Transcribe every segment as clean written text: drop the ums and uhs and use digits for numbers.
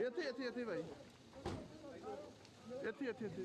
ਇੱਥੇ ਇੱਥੇ ਇੱਥੇ ਭਾਈ ਇੱਥੇ ਇੱਥੇ ਇੱਥੇ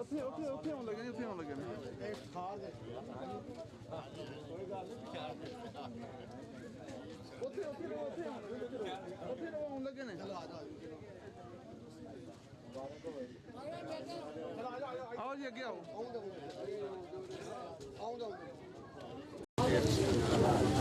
ਉੱਥੇ ਉੱਥੇ ਉੱਥੇ ਆਉਣ ਲੱਗੇ ਨੇ ਉੱਥੇ ਆਉਣ ਲੱਗੇ ਨੇ ਉੱਥੇ ਉੱਥੇ ਉੱਥੇ ਆਉਣ ਲੱਗੇ ਨੇ ਆਓ ਜੀ ਅੱਗੇ ਆਓ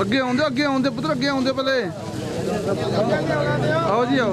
ਅੱਗੇ ਆਉਂਦੇ ਪੁੱਤਰ ਅੱਗੇ ਆਉਂਦੇ ਪਹਿਲੇ ਆਓ ਜੀ ਆਓ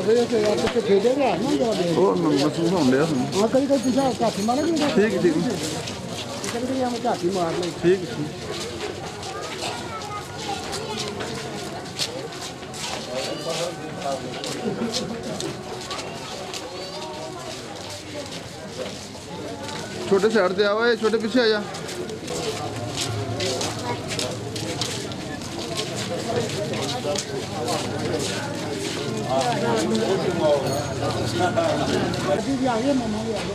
ਅਬੇ ਇਹ ਤੇ ਖੇਡੇ ਰਿਹਾ ਨਾ ਜਵਾਬ ਉਹ ਮਹਿਸੂਸ ਹੋਣ ਡਿਆ ਹੁਣ। ਹਾਂ ਕਈ ਪਿਛਾ ਕਾਫੀ ਮਾਰੇ ਕਿ ਠੀਕ ਠੀਕ ਕਦੇ ਹਮ ਝਾਤੀ ਮਾਰ ਲਈ ਠੀਕ ਛੋਟੇ ਸਾਈਡ ਤੇ ਆਵਾ, ਇਹ ਛੋਟੇ ਪਿੱਛੇ ਆ ਜਾ। ਜੀ ਵੀ ਆ ਗਏ ਮਮਾ ਵੀ ਆ ਗਏ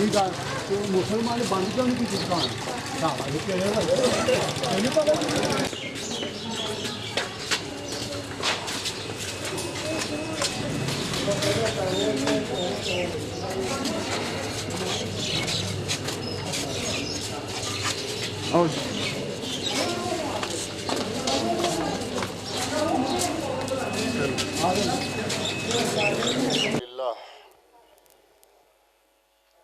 ਠੀਕ ਆ ਤੇ ਮੁਸਲਮਾਨ ਬੰਦ ਕਿਉਂ ਨਹੀਂ ਕੀਤੀ ਦੁਕਾਨ ਸਾਵਾ ਇਹ ਕਿਹੜੇ ਭਾਈ ਇਹਨੂੰ ਪਤਾ ਆਓ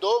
2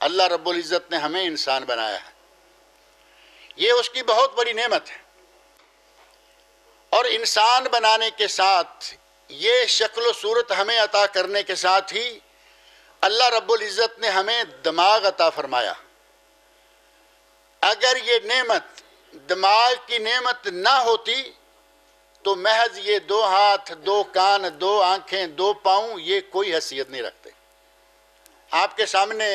اللہ رب العزت نے ہمیں انسان بنایا ہے، یہ اس کی بہت بڑی نعمت ہے۔ اور انسان بنانے کے ساتھ یہ شکل و صورت ہمیں عطا کرنے کے ساتھ ہی اللہ رب العزت نے ہمیں دماغ عطا فرمایا۔ اگر یہ نعمت، دماغ کی نعمت نہ ہوتی تو محض یہ 2 ہاتھ، 2 کان، 2 آنکھیں، 2 پاؤں یہ کوئی حیثیت نہیں رکھتے۔ آپ کے سامنے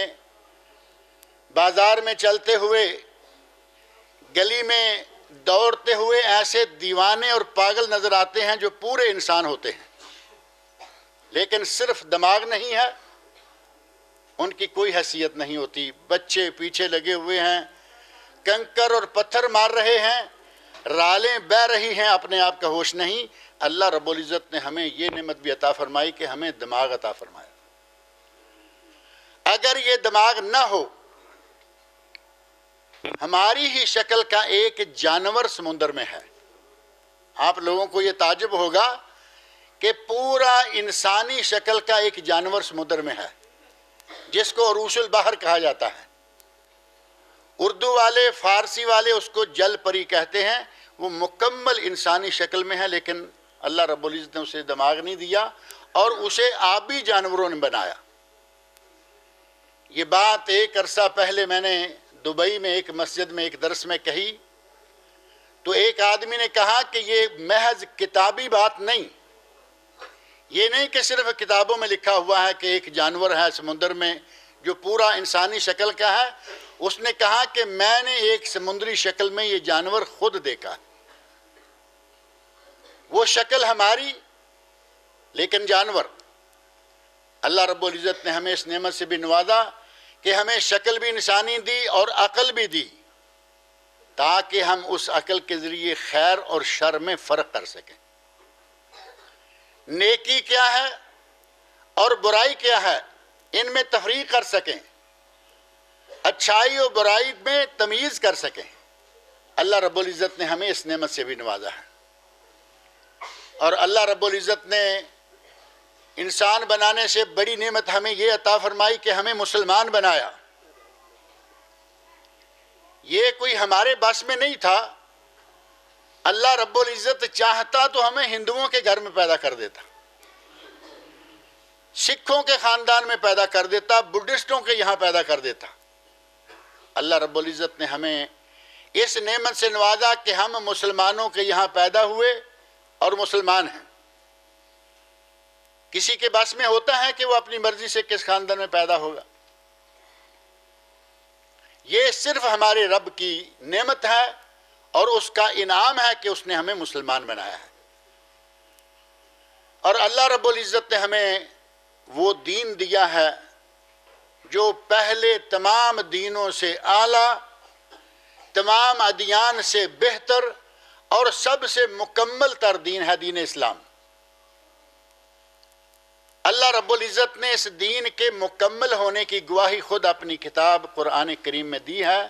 بازار میں چلتے ہوئے، گلی میں دوڑتے ہوئے ایسے دیوانے اور پاگل نظر آتے ہیں جو پورے انسان ہوتے ہیں، لیکن صرف دماغ نہیں ہے، ان کی کوئی حیثیت نہیں ہوتی۔ بچے پیچھے لگے ہوئے ہیں، کنکر اور پتھر مار رہے ہیں، رالیں بہہ رہی ہیں، اپنے آپ کا ہوش نہیں۔ اللہ رب العزت نے ہمیں یہ نعمت بھی عطا فرمائی کہ ہمیں دماغ عطا فرمایا۔ اگر یہ دماغ نہ ہو، ہماری ہی شکل کا ایک جانور سمندر میں ہے۔ آپ لوگوں کو یہ تعجب ہوگا کہ پورا انسانی شکل کا ایک جانور سمندر میں ہے، جس کو عروش البحر کہا جاتا ہے۔ اردو والے، فارسی والے اس کو جل پری کہتے ہیں۔ وہ مکمل انسانی شکل میں ہے، لیکن اللہ رب العزت نے اسے دماغ نہیں دیا اور اسے آبی جانوروں نے بنایا۔ یہ بات ایک عرصہ پہلے میں نے دبئی میں ایک مسجد میں ایک درس میں کہی، تو ایک آدمی نے کہا کہ یہ محض کتابی بات نہیں، یہ نہیں کہ صرف کتابوں میں لکھا ہوا ہے کہ ایک جانور ہے سمندر میں جو پورا انسانی شکل کا ہے۔ اس نے کہا کہ میں نے ایک سمندری شکل میں یہ جانور خود دیکھا، وہ شکل ہماری لیکن جانور۔ اللہ رب العزت نے ہمیں اس نعمت سے بھی نوازا کہ ہمیں شکل بھی انسانی دی اور عقل بھی دی، تاکہ ہم اس عقل کے ذریعے خیر اور شر میں فرق کر سکیں، نیکی کیا ہے اور برائی کیا ہے ان میں تفریق کر سکیں، اچھائی اور برائی میں تمیز کر سکیں۔ اللہ رب العزت نے ہمیں اس نعمت سے بھی نوازا ہے۔ اور اللہ رب العزت نے انسان بنانے سے بڑی نعمت ہمیں یہ عطا فرمائی کہ ہمیں مسلمان بنایا۔ یہ کوئی ہمارے بس میں نہیں تھا۔ اللہ رب العزت چاہتا تو ہمیں ہندوؤں کے گھر میں پیدا کر دیتا، سکھوں کے خاندان میں پیدا کر دیتا، بدھسٹوں کے یہاں پیدا کر دیتا۔ اللہ رب العزت نے ہمیں اس نعمت سے نوازا کہ ہم مسلمانوں کے یہاں پیدا ہوئے اور مسلمان ہیں۔ کسی کے بس میں ہوتا ہے کہ وہ اپنی مرضی سے کس خاندان میں پیدا ہوگا؟ یہ صرف ہمارے رب کی نعمت ہے اور اس کا انعام ہے کہ اس نے ہمیں مسلمان بنایا ہے۔ اور اللہ رب العزت نے ہمیں وہ دین دیا ہے جو پہلے تمام دینوں سے اعلیٰ، تمام ادیان سے بہتر اور سب سے مکمل تر دین ہے، دین اسلام۔ اللہ رب العزت نے اس دین کے مکمل ہونے کی گواہی خود اپنی کتاب قرآن کریم میں دی ہے۔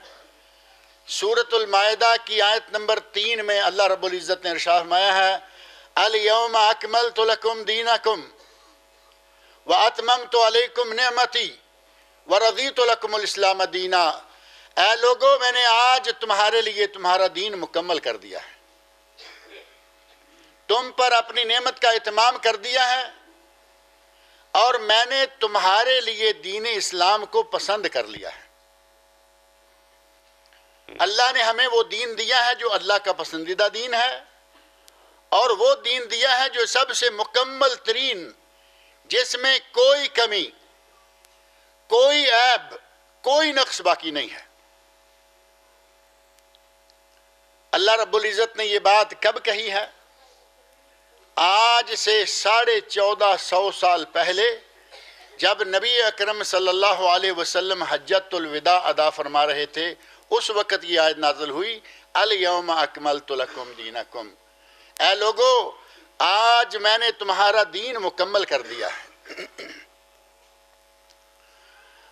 سورۃ المائدہ کی آیت نمبر 3 میں اللہ رب العزت نے ارشاد فرمایا ہے، الیوم اکملت لکم دینکم واتممت علیکم نعمتی ورضیت لکم الاسلام دینا۔ اے لوگو، میں نے آج تمہارے لیے تمہارا دین مکمل کر دیا ہے، تم پر اپنی نعمت کا اتمام کر دیا ہے، اور میں نے تمہارے لیے دین اسلام کو پسند کر لیا ہے۔ اللہ نے ہمیں وہ دین دیا ہے جو اللہ کا پسندیدہ دین ہے، اور وہ دین دیا ہے جو سب سے مکمل ترین، جس میں کوئی کمی، کوئی عیب، کوئی نقص باقی نہیں ہے۔ اللہ رب العزت نے یہ بات کب کہی ہے؟ آج سے 1450 سال پہلے، جب نبی اکرم صلی اللہ علیہ وسلم حجۃ الوداع ادا فرما رہے تھے، اس وقت یہ آیت نازل ہوئی، الیوم اکملت لکم دینکم۔ اے لوگو، آج میں نے تمہارا دین مکمل کر دیا ہے۔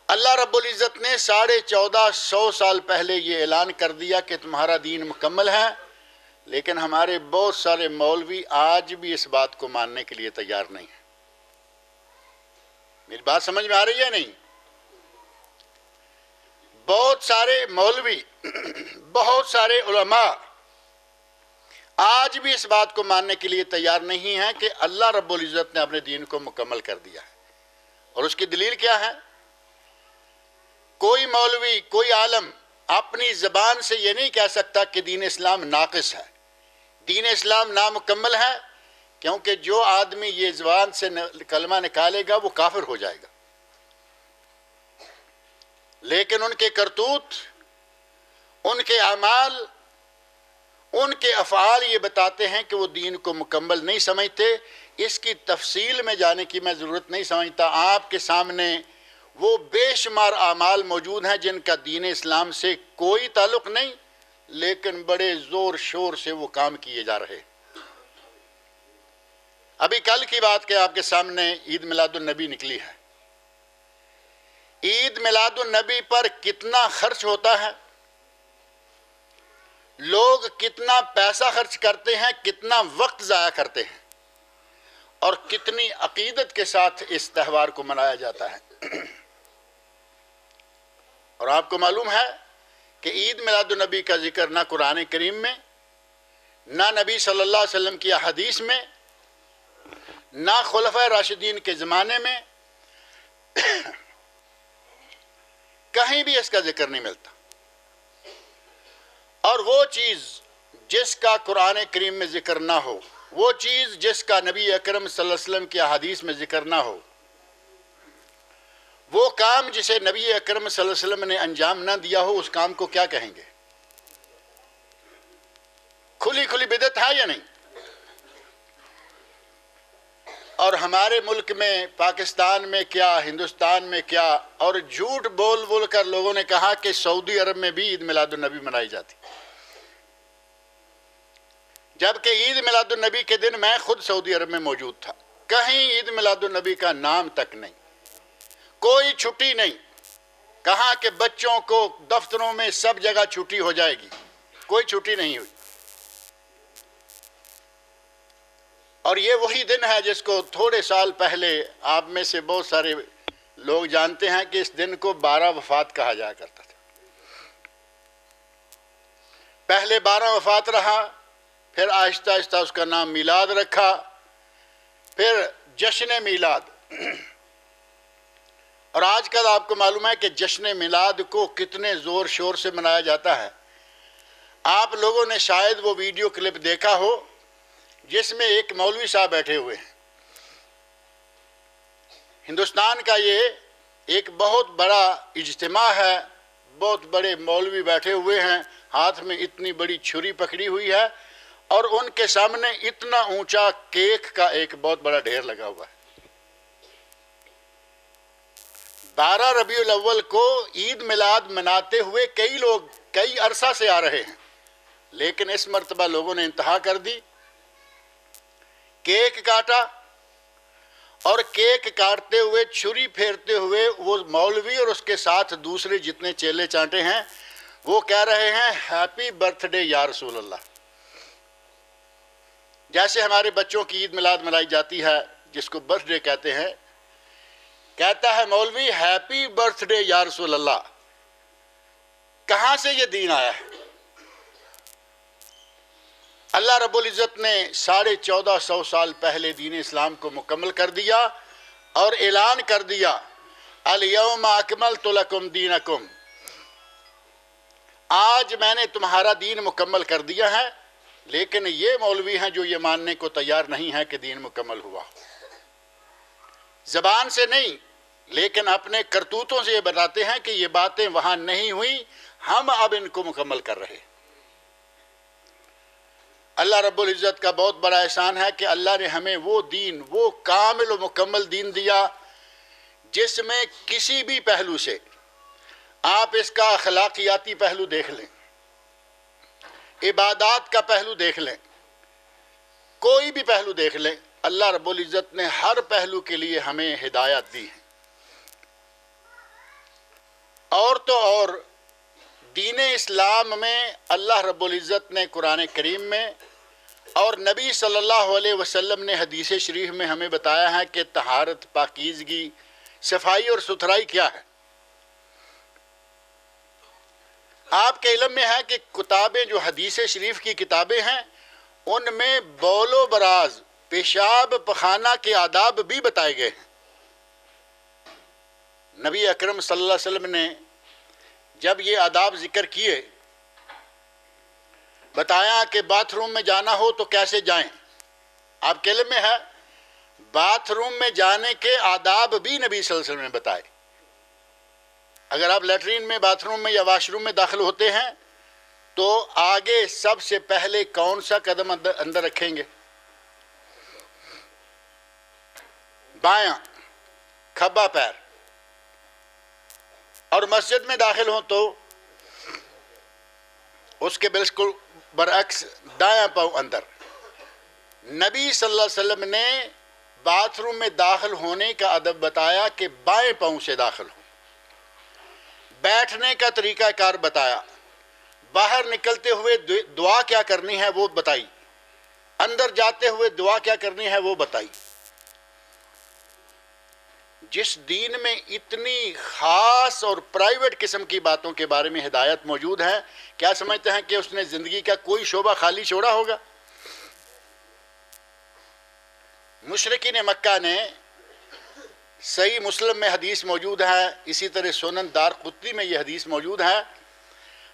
اللہ رب العزت نے 1450 سال پہلے یہ اعلان کر دیا کہ تمہارا دین مکمل ہے، لیکن ہمارے بہت سارے مولوی آج بھی اس بات کو ماننے کے لیے تیار نہیں ہیں۔ میری بات سمجھ میں آ رہی ہے نہیں؟ بہت سارے مولوی، بہت سارے علماء آج بھی اس بات کو ماننے کے لیے تیار نہیں ہیں کہ اللہ رب العزت نے اپنے دین کو مکمل کر دیا ہے۔ اور اس کی دلیل کیا ہے؟ کوئی مولوی، کوئی عالم اپنی زبان سے یہ نہیں کہہ سکتا کہ دین اسلام ناقص ہے، دین اسلام نامکمل ہے، کیونکہ جو آدمی یہ زبان سے کلمہ نکالے گا وہ کافر ہو جائے گا۔ لیکن ان کے کرتوت، ان کے اعمال، ان کے افعال یہ بتاتے ہیں کہ وہ دین کو مکمل نہیں سمجھتے۔ اس کی تفصیل میں جانے کی میں ضرورت نہیں سمجھتا، آپ کے سامنے وہ بے شمار اعمال موجود ہیں جن کا دین اسلام سے کوئی تعلق نہیں، لیکن بڑے زور شور سے وہ کام کیے جا رہے۔ ابھی کل کی بات کہ آپ کے سامنے عید میلاد النبی نکلی ہے۔ عید میلاد النبی پر کتنا خرچ ہوتا ہے، لوگ کتنا پیسہ خرچ کرتے ہیں، کتنا وقت ضائع کرتے ہیں، اور کتنی عقیدت کے ساتھ اس تہوار کو منایا جاتا ہے۔ اور آپ کو معلوم ہے کہ عید میلاد النبی کا ذکر نہ قرآن کریم میں، نہ نبی صلی اللہ علیہ وسلم کی احادیث میں، نہ خلفائے راشدین کے زمانے میں کہیں بھی اس کا ذکر نہیں ملتا۔ اور وہ چیز جس کا قرآن کریم میں ذکر نہ ہو، وہ چیز جس کا نبی اکرم صلی اللہ علیہ وسلم کی احادیث میں ذکر نہ ہو، وہ کام جسے نبی اکرم صلی اللہ علیہ وسلم نے انجام نہ دیا ہو، اس کام کو کیا کہیں گے؟ کھلی کھلی بدعت ہے یا نہیں؟ اور ہمارے ملک میں، پاکستان میں کیا، ہندوستان میں کیا، اور جھوٹ بول بول کر لوگوں نے کہا کہ سعودی عرب میں بھی عید میلاد النبی منائی جاتی، جبکہ عید میلاد النبی کے دن میں خود سعودی عرب میں موجود تھا، کہیں عید میلاد النبی کا نام تک نہیں، کوئی چھٹی نہیں۔ کہا کہ بچوں کو دفتروں میں سب جگہ چھٹی ہو جائے گی، کوئی چھٹی نہیں ہوئی۔ اور یہ وہی دن ہے جس کو تھوڑے سال پہلے آپ میں سے بہت سارے لوگ جانتے ہیں کہ اس دن کو 12 وفات کہا جایا کرتا تھا۔ پہلے 12 وفات رہا، پھر آہستہ آہستہ اس کا نام میلاد رکھا، پھر جشن میلاد۔ اور آج کل آپ کو معلوم ہے کہ جشن میلاد کو کتنے زور شور سے منایا جاتا ہے۔ آپ لوگوں نے شاید وہ ویڈیو کلپ دیکھا ہو جس میں ایک مولوی صاحب بیٹھے ہوئے ہیں۔ ہندوستان کا یہ ایک بہت بڑا اجتماع ہے، بہت بڑے مولوی بیٹھے ہوئے ہیں، ہاتھ میں اتنی بڑی چھری پکڑی ہوئی ہے، اور ان کے سامنے اتنا اونچا کیک کا ایک بہت بڑا ڈھیر لگا ہوا ہے۔ 12 ربیع الاول کو عید میلاد مناتے ہوئے کئی لوگ کئی عرصہ سے آ رہے ہیں، لیکن اس مرتبہ لوگوں نے انتہا کر دی، کیک کاٹا، اور کیک کاٹتے ہوئے، چھری پھیرتے ہوئے وہ مولوی اور اس کے ساتھ دوسرے جتنے چیلے چانٹے ہیں وہ کہہ رہے ہیں ہیپی برتھ ڈے یا رسول اللہ۔ جیسے ہمارے بچوں کی عید میلاد منائی جاتی ہے جس کو برتھ ڈے کہتے ہیں، کہتا ہے مولوی ہیپی برتھ ڈے یا رسول اللہ۔ کہاں سے یہ دین آیا ہے؟ اللہ رب العزت نے 1450 سال پہلے دین اسلام کو مکمل کر دیا اور اعلان کر دیا الیوم اکملت لکم دینکم، آج میں نے تمہارا دین مکمل کر دیا ہے۔ لیکن یہ مولوی ہیں جو یہ ماننے کو تیار نہیں ہے کہ دین مکمل ہوا، زبان سے نہیں لیکن اپنے کرتوتوں سے یہ بتاتے ہیں کہ یہ باتیں وہاں نہیں ہوئی، ہم اب ان کو مکمل کر رہے۔ اللہ رب العزت کا بہت بڑا احسان ہے کہ اللہ نے ہمیں وہ دین، وہ کامل و مکمل دین دیا جس میں کسی بھی پہلو سے، آپ اس کا اخلاقیاتی پہلو دیکھ لیں، عبادات کا پہلو دیکھ لیں، کوئی بھی پہلو دیکھ لیں، اللہ رب العزت نے ہر پہلو کے لیے ہمیں ہدایت دی ہے۔ اور تو اور دین اسلام میں اللہ رب العزت نے قرآن کریم میں اور نبی صلی اللہ علیہ وسلم نے حدیث شریف میں ہمیں بتایا ہے کہ طہارت، پاکیزگی، صفائی اور ستھرائی کیا ہے۔ آپ کے علم میں ہے کہ کتابیں جو حدیث شریف کی کتابیں ہیں ان میں بول و براز پیشاب پخانہ کے آداب بھی بتائے گئے ہیں۔ نبی اکرم صلی اللہ علیہ وسلم نے جب یہ آداب ذکر کیے، بتایا کہ باتھ روم میں جانا ہو تو کیسے جائیں۔ آپ کے علم میں ہے باتھ روم میں جانے کے آداب بھی نبی صلی اللہ علیہ وسلم نے بتائے۔ اگر آپ لیٹرین میں، باتھ روم میں یا واش روم میں داخل ہوتے ہیں تو آگے سب سے پہلے کون سا قدم اندر رکھیں گے؟ بایاں، کھبا پیر۔ اور مسجد میں داخل ہوں تو اس کے بالکل برعکس دایاں پاؤں اندر۔ نبی صلی اللہ علیہ وسلم نے باتھ روم میں داخل ہونے کا ادب بتایا کہ بائیں پاؤں سے داخل ہو۔ بیٹھنے کا طریقہ کار بتایا، باہر نکلتے ہوئے دعا کیا کرنی ہے وہ بتائی، اندر جاتے ہوئے دعا کیا کرنی ہے وہ بتائی۔ جس دین میں اتنی خاص اور پرائیویٹ قسم کی باتوں کے بارے میں ہدایت موجود ہے، کیا سمجھتے ہیں کہ اس نے زندگی کا کوئی شعبہ خالی چھوڑا ہوگا؟ مشرکین مکہ نے، صحیح مسلم میں حدیث موجود ہے، اسی طرح سنن دارقطنی میں یہ حدیث موجود ہے،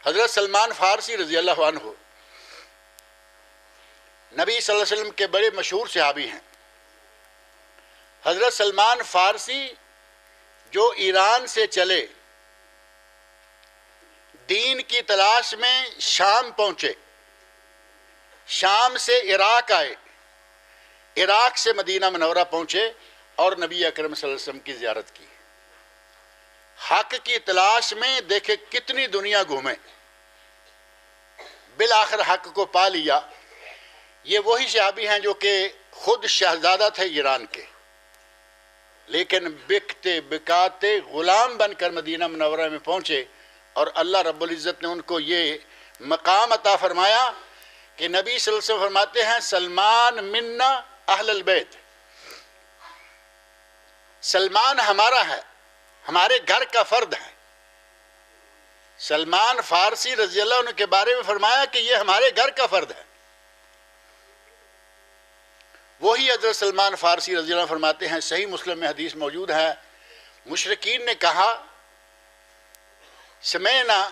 حضرت سلمان فارسی رضی اللہ عنہ نبی صلی اللہ علیہ وسلم کے بڑے مشہور صحابی ہیں۔ حضرت سلمان فارسی جو ایران سے چلے، دین کی تلاش میں شام پہنچے، شام سے عراق آئے، عراق سے مدینہ منورہ پہنچے اور نبی اکرم صلی اللہ علیہ وسلم کی زیارت کی۔ حق کی تلاش میں دیکھے کتنی دنیا گھومے، بالآخر حق کو پا لیا۔ یہ وہی صحابی ہیں جو کہ خود شہزادہ تھے ایران کے، لیکن بکتے بکاتے غلام بن کر مدینہ منورہ میں پہنچے، اور اللہ رب العزت نے ان کو یہ مقام عطا فرمایا کہ نبی صلی اللہ علیہ وسلم فرماتے ہیں سلمان منا اہل البیت، سلمان ہمارا ہے، ہمارے گھر کا فرد ہے۔ سلمان فارسی رضی اللہ عنہ کے بارے میں فرمایا کہ یہ ہمارے گھر کا فرد ہے۔ وہی حضرت سلمان فارسی رضی اللہ عنہ فرماتے ہیں، صحیح مسلم میں حدیث موجود ہے، مشرکین نے کہا سمعنا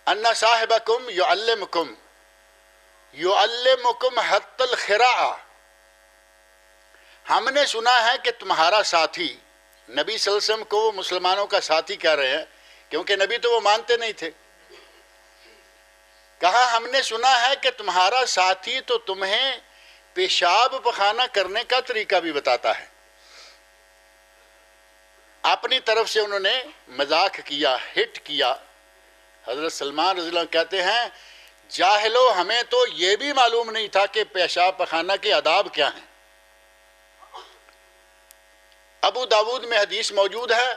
ان صاحبکم یعلمکم حتی الخراء، ہم نے سنا ہے کہ تمہارا ساتھی، نبی صلی اللہ علیہ وسلم کو وہ مسلمانوں کا ساتھی کہہ رہے ہیں کیونکہ نبی تو وہ مانتے نہیں تھے، کہا ہم نے سنا ہے کہ تمہارا ساتھی تو تمہیں پیشاب پخانہ کرنے کا طریقہ بھی بتاتا ہے۔ اپنی طرف سے انہوں نے مذاق کیا، ہٹ کیا۔ حضرت سلمان رضی اللہ عنہ کہتے ہیں جاہلو، ہمیں تو یہ بھی معلوم نہیں تھا کہ پیشاب پخانہ کے آداب کیا ہیں۔ ابو داود میں حدیث موجود ہے،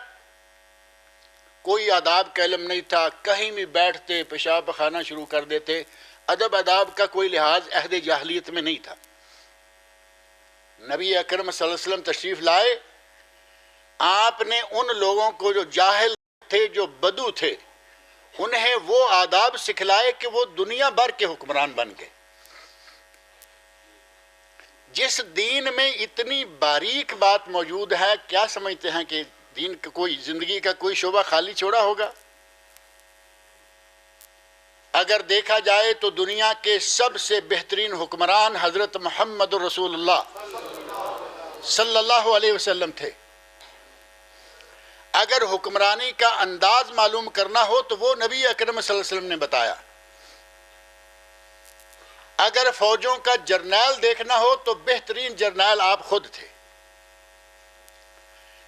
کوئی آداب کا علم نہیں تھا، کہیں بھی بیٹھتے پیشاب پخانہ شروع کر دیتے، ادب آداب کا کوئی لحاظ عہد جاہلیت میں نہیں تھا۔ نبی اکرم صلی اللہ علیہ وسلم تشریف لائے، آپ نے ان لوگوں کو جو جاہل تھے، جو بدو تھے، انہیں وہ آداب سکھلائے کہ وہ دنیا بھر کے حکمران بن گئے۔ جس دین میں اتنی باریک بات موجود ہے، کیا سمجھتے ہیں کہ دین کا کوئی، زندگی کا کوئی شعبہ خالی چھوڑا ہوگا؟ اگر دیکھا جائے تو دنیا کے سب سے بہترین حکمران حضرت محمد رسول اللہ صلی اللہ علیہ وسلم تھے۔ اگر حکمرانی کا انداز معلوم کرنا ہو تو وہ نبی اکرم صلی اللہ علیہ وسلم نے بتایا۔ اگر فوجوں کا جرنیل دیکھنا ہو تو بہترین جرنیل آپ خود تھے۔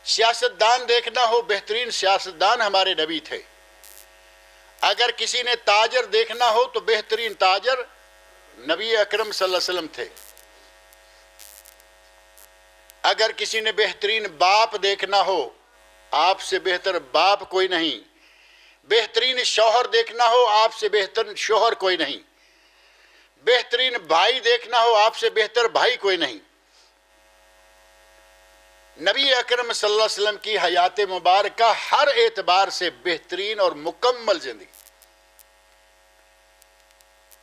سیاستدان دیکھنا ہو، بہترین سیاستدان ہمارے نبی تھے۔ اگر کسی نے تاجر دیکھنا ہو تو بہترین تاجر نبی اکرم صلی اللہ علیہ وسلم تھے۔ اگر کسی نے بہترین باپ دیکھنا ہو، آپ سے بہتر باپ کوئی نہیں۔ بہترین شوہر دیکھنا ہو، آپ سے بہتر شوہر کوئی نہیں۔ بہترین بھائی دیکھنا ہو، آپ سے بہتر بھائی کوئی نہیں۔ نبی اکرم صلی اللہ علیہ وسلم کی حیات مبارکہ ہر اعتبار سے بہترین اور مکمل زندگی۔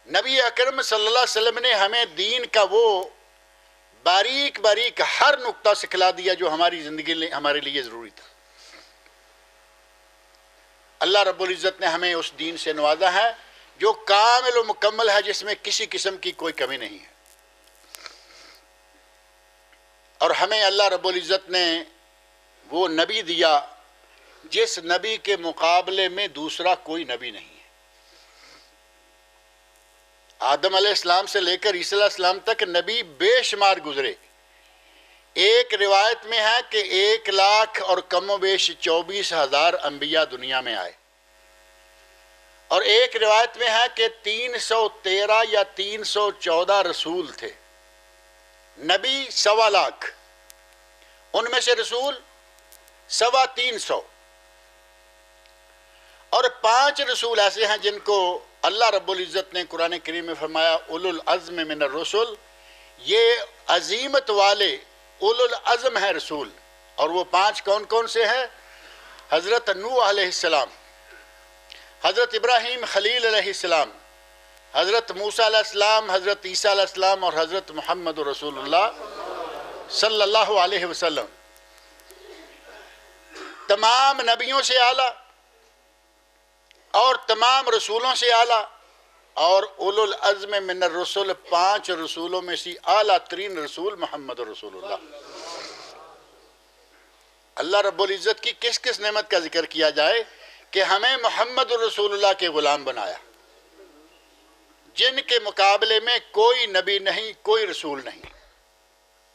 نبی اکرم صلی اللہ علیہ وسلم نے ہمیں دین کا وہ باریک باریک ہر نقطہ سکھلا دیا جو ہماری زندگی ہمارے لیے ضروری تھا۔ اللہ رب العزت نے ہمیں اس دین سے نوازا ہے جو کامل و مکمل ہے، جس میں کسی قسم کی کوئی کمی نہیں ہے، اور ہمیں اللہ رب العزت نے وہ نبی دیا جس نبی کے مقابلے میں دوسرا کوئی نبی نہیں ہے۔ آدم علیہ السلام سے لے کر عیسی علیہ السلام تک نبی بے شمار گزرے۔ ایک روایت میں ہے کہ 1,00,000 اور کم و بیش 24,000 انبیاء دنیا میں آئے، اور ایک روایت میں ہے کہ 313 یا 314 رسول تھے، نبی 1,25,000، ان میں سے رسول 350، اور 5 رسول ایسے ہیں جن کو اللہ رب العزت نے قرآن کریم میں فرمایا اولو العزم من الرسل، یہ عظیمت والے اولو العزم ہیں رسول، اور وہ 5 کون کون سے ہیں؟ حضرت نوح علیہ السلام، حضرت ابراہیم خلیل علیہ السلام، حضرت موسیٰ علیہ السلام، حضرت عیسیٰ علیہ السلام، اور حضرت محمد رسول اللہ صلی اللہ علیہ وسلم۔ تمام نبیوں سے اعلیٰ اور تمام رسولوں سے اعلیٰ، اور اولو العزم من الرسل 5 رسولوں میں سے اعلیٰ ترین رسول محمد رسول اللہ۔ اللہ رب العزت کی کس کس نعمت کا ذکر کیا جائے کہ ہمیں محمد رسول اللہ کے غلام بنایا، جن کے مقابلے میں کوئی نبی نہیں، کوئی رسول نہیں،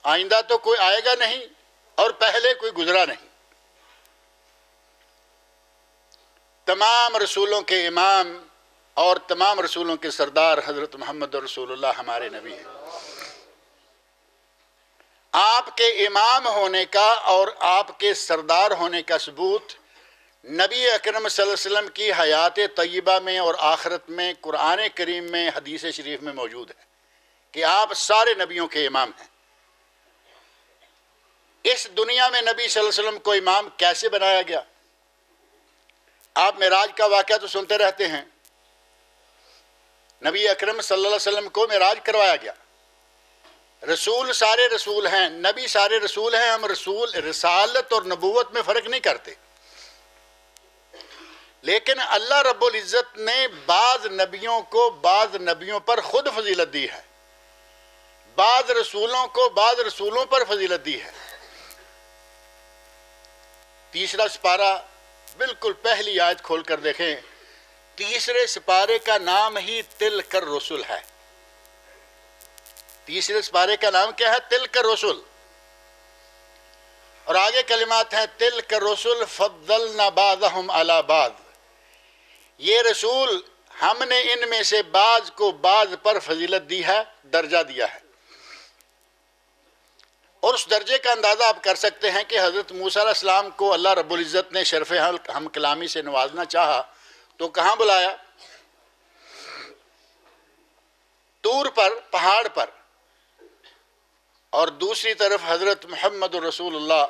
آئندہ تو کوئی آئے گا نہیں، اور پہلے کوئی گزرا نہیں۔ تمام رسولوں کے امام اور تمام رسولوں کے سردار حضرت محمد رسول اللہ ہمارے نبی ہیں۔ آپ کے امام ہونے کا اور آپ کے سردار ہونے کا ثبوت نبی اکرم صلی اللہ علیہ وسلم کی حیات طیبہ میں اور آخرت میں قرآن کریم میں حدیث شریف میں موجود ہے کہ آپ سارے نبیوں کے امام ہیں۔ اس دنیا میں نبی صلی اللہ علیہ وسلم کو امام کیسے بنایا گیا؟ آپ معراج کا واقعہ تو سنتے رہتے ہیں، نبی اکرم صلی اللہ علیہ وسلم کو معراج کروایا گیا۔ رسول سارے رسول ہیں، نبی سارے رسول ہیں، ہم رسول رسالت اور نبوت میں فرق نہیں کرتے، لیکن اللہ رب العزت نے بعض نبیوں کو بعض نبیوں پر خود فضیلت دی ہے، بعض رسولوں کو بعض رسولوں پر فضیلت دی ہے۔ تیسرا سپارہ، بالکل پہلی آیت کھول کر دیکھیں، تیسرے سپارے کا نام ہی تلک الرسل ہے۔ تیسرے سپارے کا نام کیا ہے؟ تلک الرسل، اور آگے کلمات ہیں تلک الرسل فضلنا بعضهم علی بعض، یہ رسول ہم نے ان میں سے بعض کو بعض پر فضیلت دی ہے، درجہ دیا ہے۔ اور اس درجے کا اندازہ آپ کر سکتے ہیں کہ حضرت موسیٰ علیہ السلام کو اللہ رب العزت نے شرف ہم کلامی سے نوازنا چاہا تو کہاں بلایا؟ طور پر، پہاڑ پر، اور دوسری طرف حضرت محمد رسول اللہ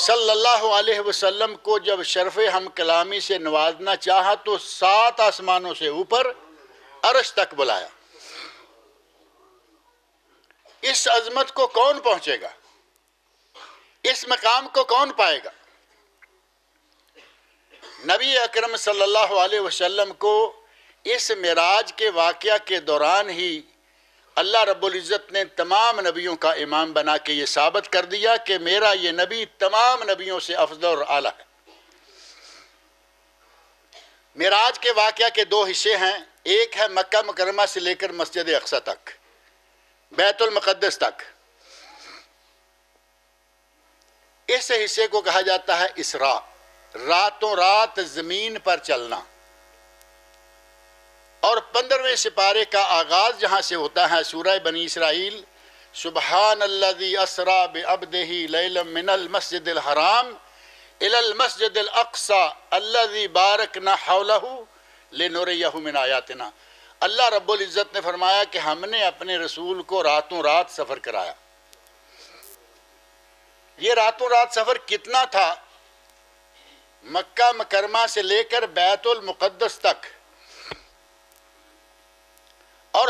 صلی اللہ علیہ وسلم کو جب شرف ہم کلامی سے نوازنا چاہا تو 7 آسمانوں سے اوپر عرش تک بلایا۔ اس عظمت کو کون پہنچے گا؟ اس مقام کو کون پائے گا؟ نبی اکرم صلی اللہ علیہ وسلم کو اس معراج کے واقعہ کے دوران ہی اللہ رب العزت نے تمام نبیوں کا امام بنا کے یہ ثابت کر دیا کہ میرا یہ نبی تمام نبیوں سے افضل اور اعلیٰ ہے۔ معراج کے واقعہ کے 2 حصے ہیں، ایک ہے مکہ مکرمہ سے لے کر مسجد اقصی تک، بیت المقدس تک۔ اس حصے کو کہا جاتا ہے اسراء، راتوں رات زمین پر چلنا، اور 15ویں سپارے کا آغاز جہاں سے ہوتا ہے سورہ بنی اسرائیل، سبحان الذی اسریٰ بعبدہ لیلا من المسجد الحرام الی المسجد الاقصی الذی بارکنا حولہ لنریہ من آیاتنا۔ اللہ رب العزت نے فرمایا کہ ہم نے اپنے رسول کو راتوں رات سفر کرایا۔ یہ راتوں رات سفر کتنا تھا؟ مکہ مکرمہ سے لے کر بیت المقدس تک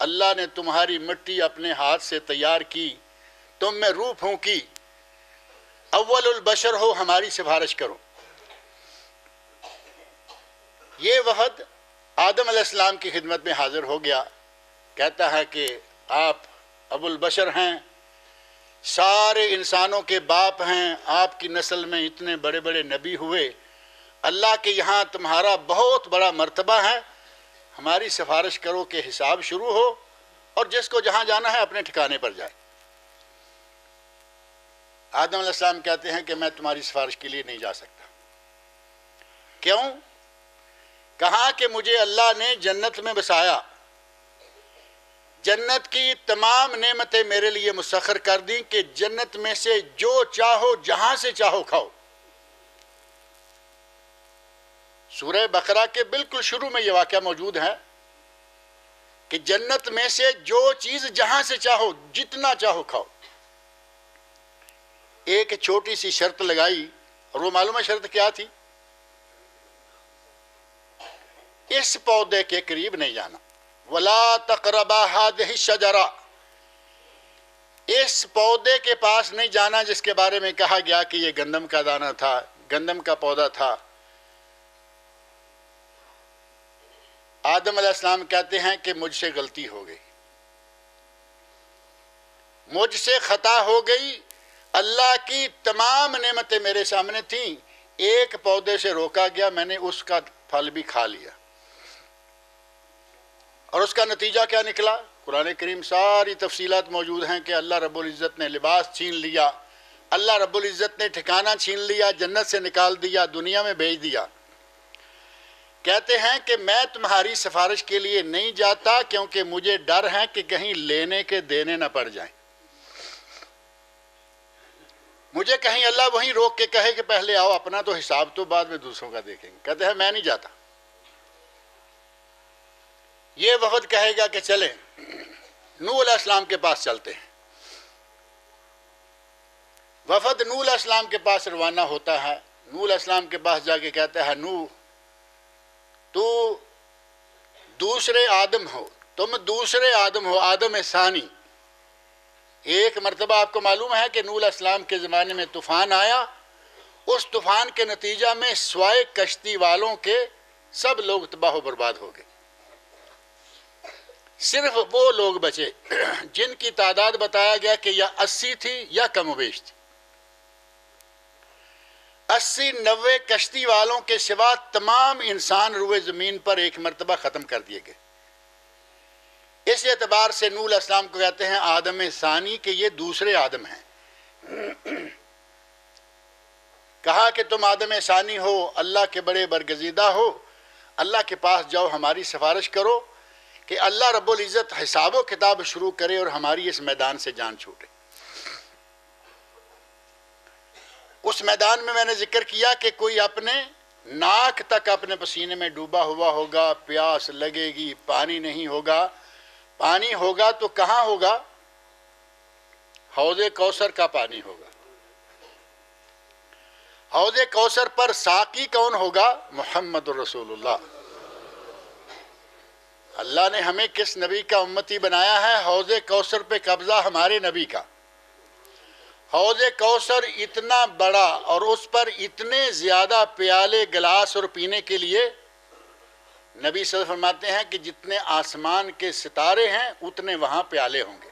اللہ نے تمہاری مٹی اپنے ہاتھ سے تیار کی، تم میں روح پھونکی، اول البشر ہو، ہماری سفارش کرو۔ یہ وفد آدم علیہ السلام کی خدمت میں حاضر ہو گیا، کہتا ہے کہ آپ ابو البشر ہیں، سارے انسانوں کے باپ ہیں، آپ کی نسل میں اتنے بڑے بڑے نبی ہوئے، اللہ کے یہاں تمہارا بہت بڑا مرتبہ ہے، ہماری سفارش کرو کہ حساب شروع ہو اور جس کو جہاں جانا ہے اپنے ٹھکانے پر جائے۔ آدم علیہ السلام کہتے ہیں کہ میں تمہاری سفارش کے لیے نہیں جا سکتا۔ کیوں؟ کہا کہ مجھے اللہ نے جنت میں بسایا، جنت کی تمام نعمتیں میرے لیے مسخر کر دیں کہ جنت میں سے جو چاہو جہاں سے چاہو کھاؤ۔ سورہ بقرہ کے بالکل شروع میں یہ واقعہ موجود ہے کہ جنت میں سے جو چیز جہاں سے چاہو جتنا چاہو کھاؤ۔ ایک چھوٹی سی شرط لگائی، اور وہ معلوم ہے شرط کیا تھی؟ اس پودے کے قریب نہیں جانا، وَلَا تَقْرَبَا هَٰذِهِ الشَّجَرَةَ، اس پودے کے پاس نہیں جانا جس کے بارے میں کہا گیا کہ یہ گندم کا دانہ تھا، گندم کا پودا تھا۔ آدم علیہ السلام کہتے ہیں کہ مجھ سے غلطی ہو گئی، مجھ سے خطا ہو گئی، اللہ کی تمام نعمتیں میرے سامنے تھیں، ایک پودے سے روکا گیا، میں نے اس کا پھل بھی کھا لیا، اور اس کا نتیجہ کیا نکلا؟ قرآن کریم ساری تفصیلات موجود ہیں کہ اللہ رب العزت نے لباس چھین لیا، اللہ رب العزت نے ٹھکانہ چھین لیا، جنت سے نکال دیا، دنیا میں بھیج دیا۔ کہتے ہیں کہ میں تمہاری سفارش کے لیے نہیں جاتا کیونکہ مجھے ڈر ہے کہ کہیں لینے کے دینے نہ پڑ جائیں، مجھے کہیں اللہ وہیں روک کے کہے کہ پہلے آؤ، اپنا تو حساب تو بعد میں دوسروں کا دیکھیں گے۔ کہتے ہیں میں نہیں جاتا۔ یہ وفد کہے گا کہ چلیں نوح علیہ السلام کے پاس چلتے ہیں۔ وفد نوح علیہ السلام کے پاس روانہ ہوتا ہے، نوح علیہ السلام کے پاس جا کے کہتا ہے نوح تو دوسرے آدم ہو، تم دوسرے آدم ہو، آدم ثانی۔ ایک مرتبہ آپ کو معلوم ہے کہ نوح علیہ السلام کے زمانے میں طوفان آیا، اس طوفان کے نتیجہ میں سوائے کشتی والوں کے سب لوگ تباہ و برباد ہو گئے، صرف وہ لوگ بچے جن کی تعداد بتایا گیا کہ یا 80 تھی یا کم و بیش تھی۔ 80-90 کشتی والوں کے سوا تمام انسان روئے زمین پر ایک مرتبہ ختم کر دیے گئے۔ اس اعتبار سے نوح علیہ السلام کو کہتے ہیں آدم ثانی، کہ یہ دوسرے آدم ہیں۔ کہا کہ تم آدم ثانی ہو، اللہ کے بڑے برگزیدہ ہو، اللہ کے پاس جاؤ، ہماری سفارش کرو کہ اللہ رب العزت حساب و کتاب شروع کرے اور ہماری اس میدان سے جان چھوٹے۔ اس میدان میں نے ذکر کیا کہ کوئی اپنے ناک تک اپنے پسینے میں ڈوبا ہوا ہوگا، پیاس لگے گی، پانی نہیں ہوگا، پانی ہوگا تو کہاں ہوگا؟ حوض کوثر کا پانی ہوگا۔ حوض کوثر پر ساقی کون ہوگا؟ محمد رسول اللہ۔ اللہ نے ہمیں کس نبی کا امتی بنایا ہے؟ حوض کوثر پہ قبضہ ہمارے نبی کا۔ حوض کوثر اتنا بڑا اور اس پر اتنے زیادہ پیالے، گلاس اور پینے کے لیے نبی صلی اللہ علیہ وسلم فرماتے ہیں کہ جتنے آسمان کے ستارے ہیں اتنے وہاں پیالے ہوں گے۔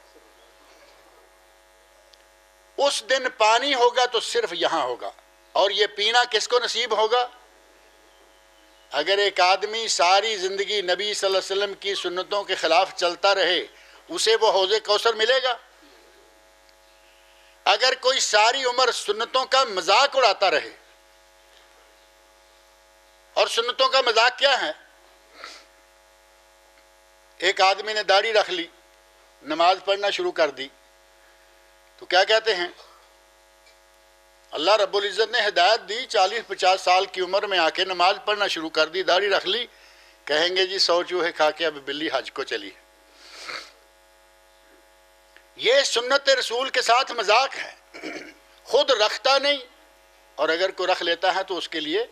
اس دن پانی ہوگا تو صرف یہاں ہوگا، اور یہ پینا کس کو نصیب ہوگا؟ اگر ایک آدمی ساری زندگی نبی صلی اللہ علیہ وسلم کی سنتوں کے خلاف چلتا رہے، اسے وہ حوض کوثر ملے گا؟ اگر کوئی ساری عمر سنتوں کا مذاق اڑاتا رہے، اور سنتوں کا مذاق کیا ہے؟ ایک آدمی نے داڑھی رکھ لی، نماز پڑھنا شروع کر دی، تو کیا کہتے ہیں؟ اللہ رب العزت نے ہدایت دی، 40-50 سال کی عمر میں آ کے نماز پڑھنا شروع کر دی، داڑھی رکھ لی، کہیں گے جی 100 چوہے کھا کے اب بلی حج کو چلی ہے۔ یہ سنت رسول کے ساتھ مذاق ہے، خود رکھتا نہیں، اور اگر کوئی رکھ لیتا ہے تو اس کے لیے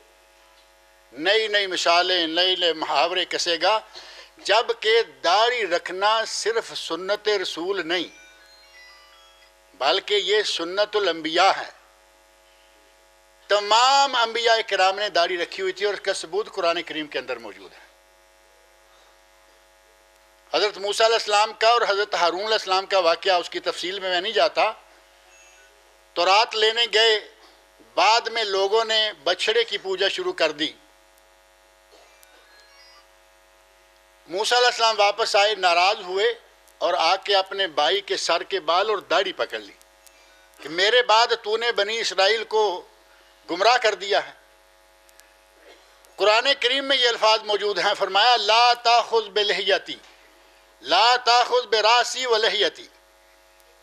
نئی نئی مثالیں، نئے نئے محاورے کسے گا جبکہ داڑھی رکھنا صرف سنت رسول نہیں بلکہ یہ سنت الانبیاء ہے۔ تمام انبیاء کرام نے داڑھی رکھی ہوئی تھی اور اس کا ثبوت قرآن کریم کے اندر موجود ہے۔ حضرت موسیٰ علیہ السلام کا اور حضرت ہارون علیہ السلام کا واقعہ، اس کی تفصیل میں نہیں جاتا۔ تورات لینے گئے، بعد میں لوگوں نے بچھڑے کی پوجا شروع کر دی۔ موسیٰ علیہ السلام واپس آئے، ناراض ہوئے اور آ کے اپنے بھائی کے سر کے بال اور داڑھی پکڑ لی کہ میرے بعد تو نے بنی اسرائیل کو گمراہ کر دیا ہے۔ قرآن کریم میں یہ الفاظ موجود ہیں، فرمایا لا تاخذ بلحیتی لا تاخذ براسی ولحیتی،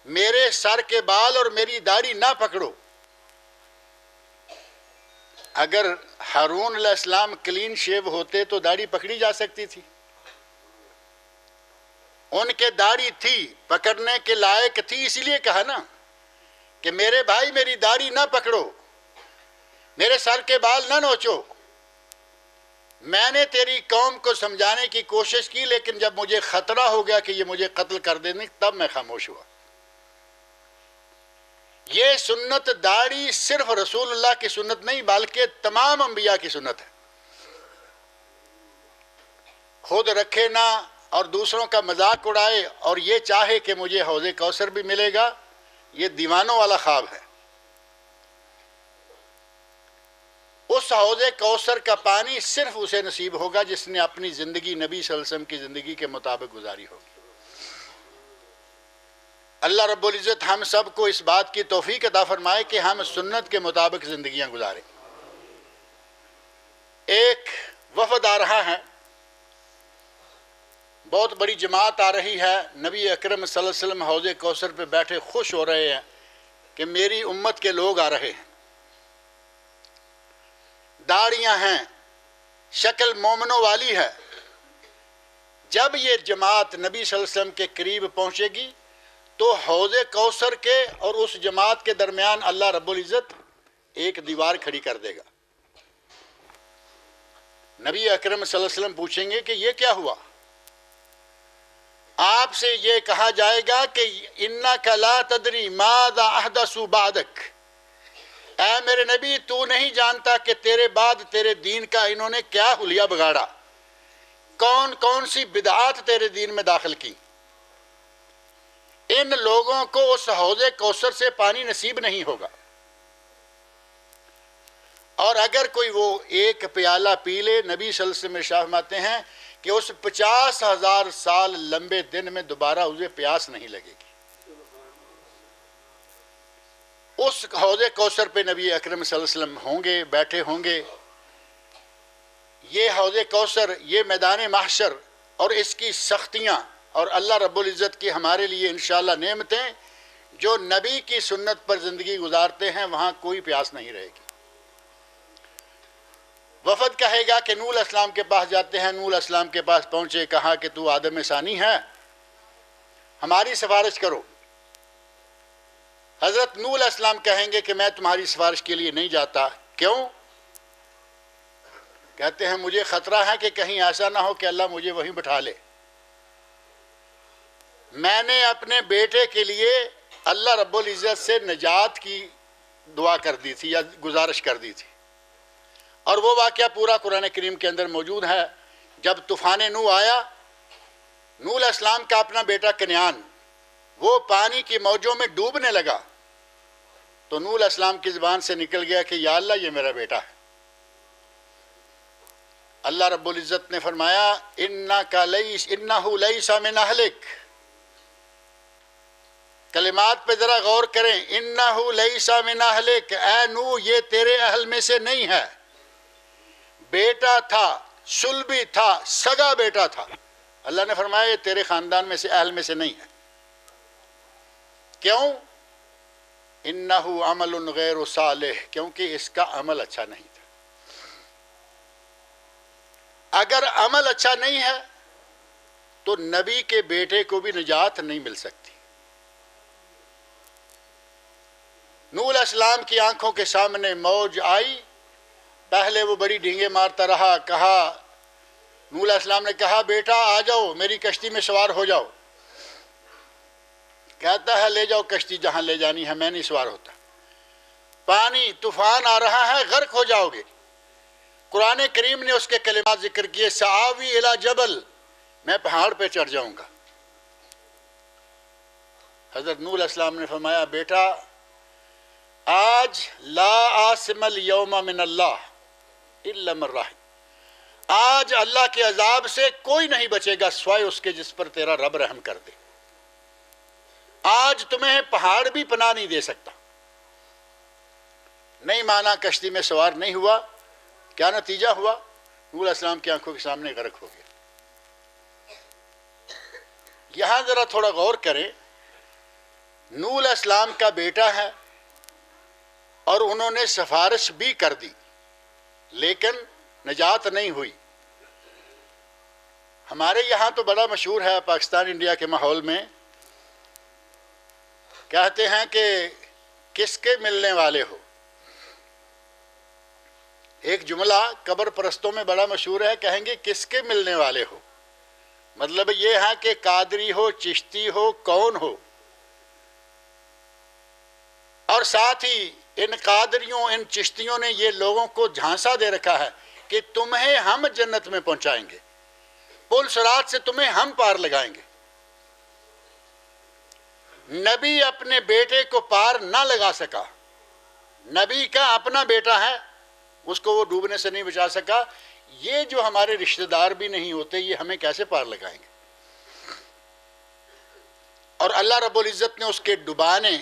میرے سر کے بال اور میری داڑھی نہ پکڑو۔ اگر ہارون علیہ السلام کلین شیو ہوتے تو داڑھی پکڑی جا سکتی تھی، ان کے داڑھی تھی، پکڑنے کے لائق تھی، اسی لیے کہا نا کہ میرے بھائی میری داڑھی نہ پکڑو، میرے سر کے بال نہ نوچو۔ میں نے تیری قوم کو سمجھانے کی کوشش کی، لیکن جب مجھے خطرہ ہو گیا کہ یہ مجھے قتل کر دیں گے تب میں خاموش ہوا۔ یہ سنت داڑھی صرف رسول اللہ کی سنت نہیں بلکہ تمام انبیاء کی سنت ہے۔ خود رکھے نہ اور دوسروں کا مذاق اڑائے اور یہ چاہے کہ مجھے حوض کوثر بھی ملے گا، یہ دیوانوں والا خواب ہے۔ اس حوض کوثر کا پانی صرف اسے نصیب ہوگا جس نے اپنی زندگی نبی صلی اللہ علیہ وسلم کی زندگی کے مطابق گزاری ہوگی۔ اللہ رب العزت ہم سب کو اس بات کی توفیق عطا فرمائے کہ ہم سنت کے مطابق زندگیاں گزاریں۔ ایک وفد آ رہا ہے، بہت بڑی جماعت آ رہی ہے، نبی اکرم صلی اللہ علیہ وسلم حوض کوثر پہ بیٹھے خوش ہو رہے ہیں کہ میری امت کے لوگ آ رہے ہیں، داڑیاں ہیں، شکل مومنوں والی ہے۔ جب یہ جماعت نبی صلی اللہ علیہ وسلم کے قریب پہنچے گی تو حوض کوثر کے اور اس جماعت کے درمیان اللہ رب العزت ایک دیوار کھڑی کر دے گا۔ نبی اکرم صلی اللہ علیہ وسلم پوچھیں گے کہ یہ کیا ہوا؟ آپ سے یہ کہا جائے گا کہ اِنَّكَ لَا تَدْرِي مَاذَا أَحْدَثُوا بَعْدَكَ، اے میرے نبی تو نہیں جانتا کہ تیرے بعد تیرے دین کا انہوں نے کیا حلیہ بگاڑا، کون کون سی بدعات تیرے دین میں داخل کی۔ ان لوگوں کو اس حوض کوثر سے پانی نصیب نہیں ہوگا، اور اگر کوئی وہ ایک پیالہ پی لے، نبی صلی اللہ علیہ وسلم ارشاد فرماتے ہیں کہ اس 50,000 سال لمبے دن میں دوبارہ اسے پیاس نہیں لگے گی۔ اس حوض کوثر پہ نبی اکرم صلی اللہ علیہ وسلم ہوں گے، بیٹھے ہوں گے۔ یہ حوض کوثر، یہ میدان محشر اور اس کی سختیاں اور اللہ رب العزت کی ہمارے لیے انشاءاللہ نعمتیں، جو نبی کی سنت پر زندگی گزارتے ہیں وہاں کوئی پیاس نہیں رہے گی۔ وفد کہے گا کہ نوح علیہ السلام کے پاس جاتے ہیں۔ نوح علیہ السلام کے پاس پہنچے، کہا کہ تو آدم ثانی ہے، ہماری سفارش کرو۔ حضرت نوح علیہ السلام کہیں گے کہ میں تمہاری سفارش کے لیے نہیں جاتا۔ کیوں؟ کہتے ہیں مجھے خطرہ ہے کہ کہیں ایسا نہ ہو کہ اللہ مجھے وہیں بٹھا لے۔ میں نے اپنے بیٹے کے لیے اللہ رب العزت سے نجات کی دعا کر دی تھی یا گزارش کر دی تھی، اور وہ واقعہ پورا قرآن کریم کے اندر موجود ہے۔ جب طوفان نوح آیا، نوح علیہ السلام کا اپنا بیٹا کنعان وہ پانی کی موجوں میں ڈوبنے لگا، تو نوح علیہ السلام کی زبان سے نکل گیا کہ یا اللہ یہ میرا بیٹا ہے۔ اللہ رب العزت نے فرمایا اِنَّهُ لَيْسَ مِنْ أَهْلِكَ۔ کلمات پہ ذرا غور کریں، اِنَّهُ لَيْسَ مِنْ أَهْلِكَ، اے نوح یہ تیرے اہل میں سے نہیں ہے۔ بیٹا تھا، سلبی تھا، سگا بیٹا تھا۔ اللہ نے فرمایا یہ تیرے خاندان میں سے، اہل میں سے نہیں ہے۔ کیوں؟ اِنَّهُ عَمَلٌ غَيْرُ صَالِحٍ، کیونکہ اس کا عمل اچھا نہیں تھا۔ اگر عمل اچھا نہیں ہے تو نبی کے بیٹے کو بھی نجات نہیں مل سکتی۔ نوح علیہ السلام کی آنکھوں کے سامنے موج آئی، پہلے وہ بڑی ڈھینگے مارتا رہا، کہا نوح علیہ السلام نے کہا بیٹا آ جاؤ میری کشتی میں سوار ہو جاؤ. کہتا ہے لے جاؤ کشتی جہاں لے جانی ہے، میں نہیں سوار ہوتا. پانی طوفان آ رہا ہے، غرق ہو جاؤ گے. قرآن کریم نے اس کے کلمات ذکر کیے، سآوی الی جبل، میں پہاڑ پہ چڑھ جاؤں گا. حضرت نوح علیہ السلام نے فرمایا بیٹا آج لا عاصم اليوم من اللہ الا من رحم، آج اللہ کے عذاب سے کوئی نہیں بچے گا سوائے اس کے جس پر تیرا رب رحم کر دے. آج تمہیں پہاڑ بھی پناہ نہیں دے سکتا. نہیں مانا، کشتی میں سوار نہیں ہوا. کیا نتیجہ ہوا؟ نوح علیہ السلام کی آنکھوں کے سامنے غرق ہو گیا. یہاں ذرا تھوڑا غور کریں، نوح علیہ السلام کا بیٹا ہے اور انہوں نے سفارش بھی کر دی لیکن نجات نہیں ہوئی. ہمارے یہاں تو بڑا مشہور ہے، پاکستان انڈیا کے ماحول میں کہتے ہیں کہ کس کے ملنے والے ہو. ایک جملہ قبر پرستوں میں بڑا مشہور ہے، کہیں گے کس کے ملنے والے ہو. مطلب یہ ہے کہ قادری ہو، چشتی ہو، کون ہو. اور ساتھ ہی ان قادریوں، ان چشتیوں نے یہ لوگوں کو جھانسا دے رکھا ہے کہ تمہیں ہم جنت میں پہنچائیں گے، پل صراط سے تمہیں ہم پار لگائیں گے. نبی اپنے بیٹے کو پار نہ لگا سکا. نبی کا اپنا بیٹا ہے، اس کو وہ ڈوبنے سے نہیں بچا سکا. یہ جو ہمارے رشتہ دار بھی نہیں ہوتے، یہ ہمیں کیسے پار لگائیں گے؟ اور اللہ رب العزت نے اس کے ڈبانے،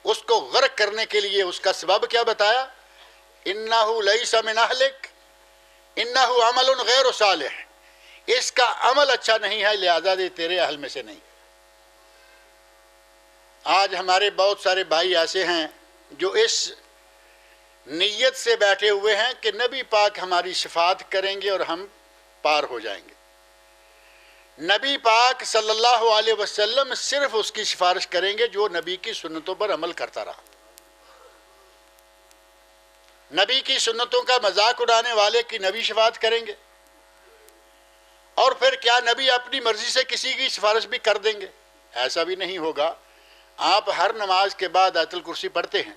اس کو غرق کرنے کے لیے اس کا سبب کیا بتایا؟ انہ لیس من اہلک انہ عمل غیر صالح، اس کا عمل اچھا نہیں ہے لہذا یہ تیرے اہل میں سے نہیں. آج ہمارے بہت سارے بھائی ایسے ہیں جو اس نیت سے بیٹھے ہوئے ہیں کہ نبی پاک ہماری شفاعت کریں گے اور ہم پار ہو جائیں گے. نبی پاک صلی اللہ علیہ وسلم صرف اس کی سفارش کریں گے جو نبی کی سنتوں پر عمل کرتا رہا. نبی کی سنتوں کا مذاق اڑانے والے کی نبی شفاعت کریں گے؟ اور پھر کیا نبی اپنی مرضی سے کسی کی سفارش بھی کر دیں گے؟ ایسا بھی نہیں ہوگا. آپ ہر نماز کے بعد آیت الکرسی پڑھتے ہیں،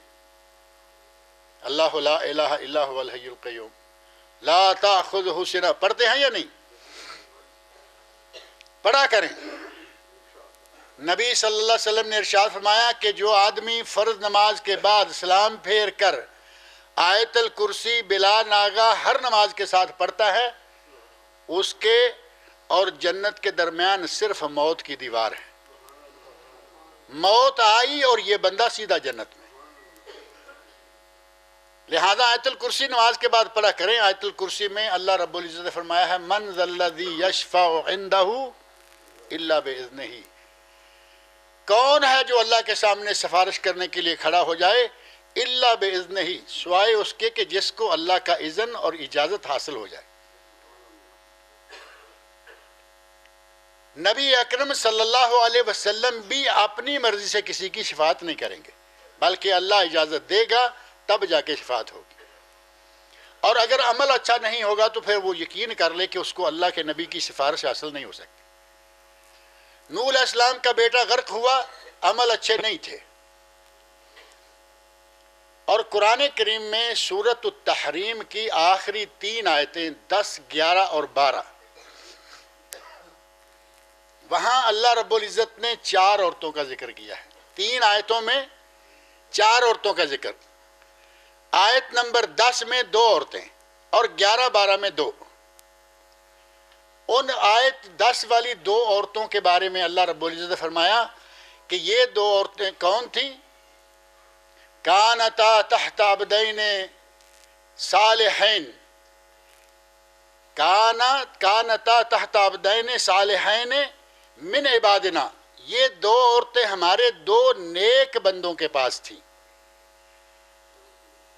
اللہ لا الہ الا هو الحی القیوم لا تأخذہ سنہ، پڑھتے ہیں یا نہیں؟ پڑھا کریں. نبی صلی اللہ علیہ وسلم نے ارشاد فرمایا کہ جو آدمی فرض نماز کے بعد سلام پھیر کر آیت الکرسی بلا ناغہ ہر نماز کے ساتھ پڑھتا ہے، اس کے اور جنت کے درمیان صرف موت کی دیوار ہے. موت آئی اور یہ بندہ سیدھا جنت میں. لہذا آیت الکرسی نماز کے بعد پڑھا کریں. آیت الکرسی میں اللہ رب العزت نے فرمایا ہے من ذا الذی یشفع عندہ الا باذنہ، کون ہے جو اللہ کے سامنے سفارش کرنے کے لیے کھڑا ہو جائے؟ الا باذنہ، سوائے اس کے کہ جس کو اللہ کا اذن اور اجازت حاصل ہو جائے. نبی اکرم صلی اللہ علیہ وسلم بھی اپنی مرضی سے کسی کی شفاعت نہیں کریں گے، بلکہ اللہ اجازت دے گا تب جا کے شفاعت ہوگی. اور اگر عمل اچھا نہیں ہوگا تو پھر وہ یقین کر لے کہ اس کو اللہ کے نبی کی سفارش حاصل نہیں ہو سکتی. نوح علیہ السلام کا بیٹا غرق ہوا، عمل اچھے نہیں تھے. اور قرآن کریم میں سورۃ التحریم کی آخری 3 آیتیں 10، 11 اور 12، وہاں اللہ رب العزت نے 4 عورتوں کا ذکر کیا ہے. 3 آیتوں میں 4 عورتوں کا ذکر. آیت نمبر 10 میں 2 عورتیں اور 11، 12 میں 2. ان آیت 10 والی 2 عورتوں کے بارے میں اللہ رب العزت نے فرمایا کہ یہ 2 عورتیں کون تھیں؟ کانتا تحت عبدین صالحین، کانتا تحت عبدین صالحین من عبادنا، یہ 2 عورتیں ہمارے 2 نیک بندوں کے پاس تھیں.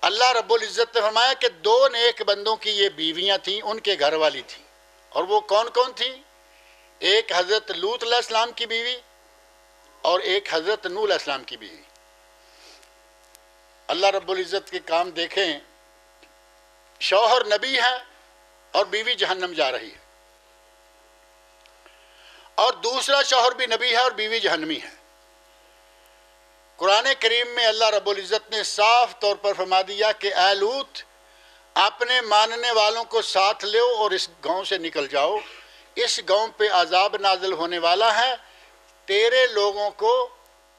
اللہ رب العزت نے فرمایا کہ 2 نیک بندوں کی یہ بیویاں تھیں، ان کے گھر والی تھیں. اور وہ کون کون تھیں؟ ایک حضرت لوط علیہ السلام کی بیوی اور ایک حضرت نوح علیہ السلام کی بیوی. اللہ رب العزت کے کام دیکھیں، شوہر نبی ہے اور بیوی جہنم جا رہی ہے. اور دوسرا شوہر بھی نبی ہے اور بیوی جہنمی ہے۔ قرآن کریم میں اللہ رب العزت نے صاف طور پر فرما دیا کہ اے لوط اپنے ماننے والوں کو ساتھ لو اور اس گاؤں سے نکل جاؤ، اس گاؤں پہ عذاب نازل ہونے والا ہے، تیرے لوگوں کو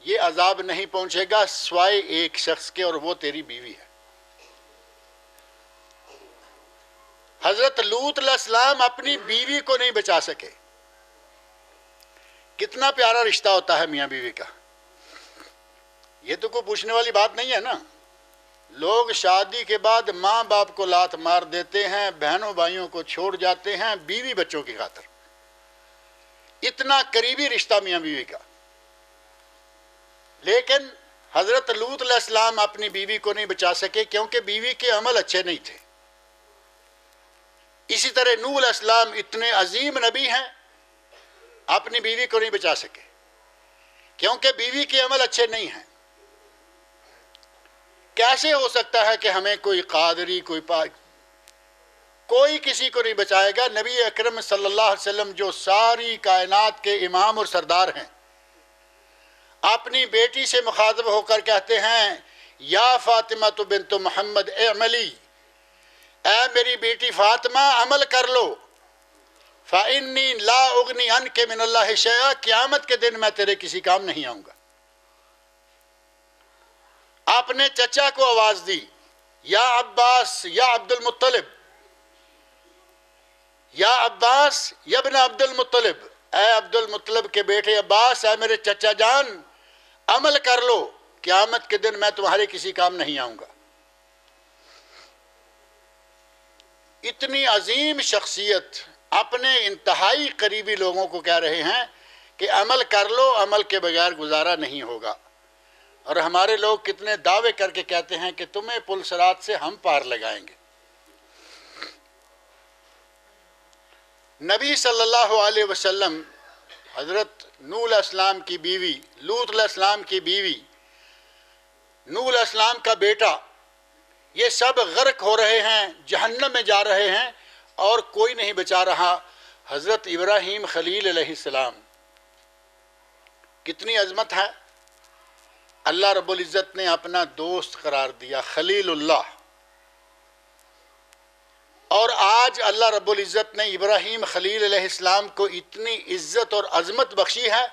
یہ عذاب نہیں پہنچے گا سوائے ایک شخص کے، اور وہ تیری بیوی ہے۔ حضرت لوط علیہ السلام اپنی بیوی کو نہیں بچا سکے۔ کتنا پیارا رشتہ ہوتا ہے میاں بیوی کا، یہ تو کوئی پوچھنے والی بات نہیں ہے نا۔ لوگ شادی کے بعد ماں باپ کو لات مار دیتے ہیں، بہنوں بھائیوں کو چھوڑ جاتے ہیں بیوی بچوں کی خاطر۔ اتنا قریبی رشتہ میاں بیوی کا، لیکن حضرت لوط علیہ السلام اپنی بیوی کو نہیں بچا سکے کیونکہ بیوی کے عمل اچھے نہیں تھے۔ اسی طرح نوح علیہ السلام اتنے عظیم نبی ہیں، اپنی بیوی کو نہیں بچا سکے کیونکہ بیوی کے عمل اچھے نہیں ہیں۔ کیسے ہو سکتا ہے کہ ہمیں کوئی قادری کوئی کسی کو نہیں بچائے گا؟ نبی اکرم صلی اللہ علیہ وسلم جو ساری کائنات کے امام اور سردار ہیں، اپنی بیٹی سے مخاطب ہو کر کہتے ہیں یا فاطمہ بنت محمد اعملی، اے میری بیٹی فاطمہ عمل کر لو، فإنی لا اغنی عنک من اللہ شیئا، قیامت کے دن میں تیرے کسی کام نہیں آؤں گا۔ آپ نے چچا کو آواز دی یا عباس یا عبد المطلب، یا عباس یا ابن عبد المطلب، اے عبد المطلب کے بیٹے عباس، اے میرے چچا جان عمل کر لو، قیامت کے دن میں تمہارے کسی کام نہیں آؤں گا۔ اتنی عظیم شخصیت اپنے انتہائی قریبی لوگوں کو کہہ رہے ہیں کہ عمل کر لو، عمل کے بغیر گزارا نہیں ہوگا۔ اور ہمارے لوگ کتنے دعوے کر کے کہتے ہیں کہ تمہیں پل صراط سے ہم پار لگائیں گے۔ نبی صلی اللہ علیہ وسلم، حضرت نوح علیہ السلام کی بیوی، لوط علیہ السلام کی بیوی، نوح علیہ السلام کا بیٹا، یہ سب غرق ہو رہے ہیں، جہنم میں جا رہے ہیں اور کوئی نہیں بچا رہا۔ حضرت ابراہیم خلیل علیہ السلام، کتنی عظمت ہے! اللہ رب العزت نے اپنا دوست قرار دیا، خلیل اللہ۔ اور آج اللہ رب العزت نے ابراہیم خلیل علیہ السلام کو اتنی عزت اور عظمت بخشی ہے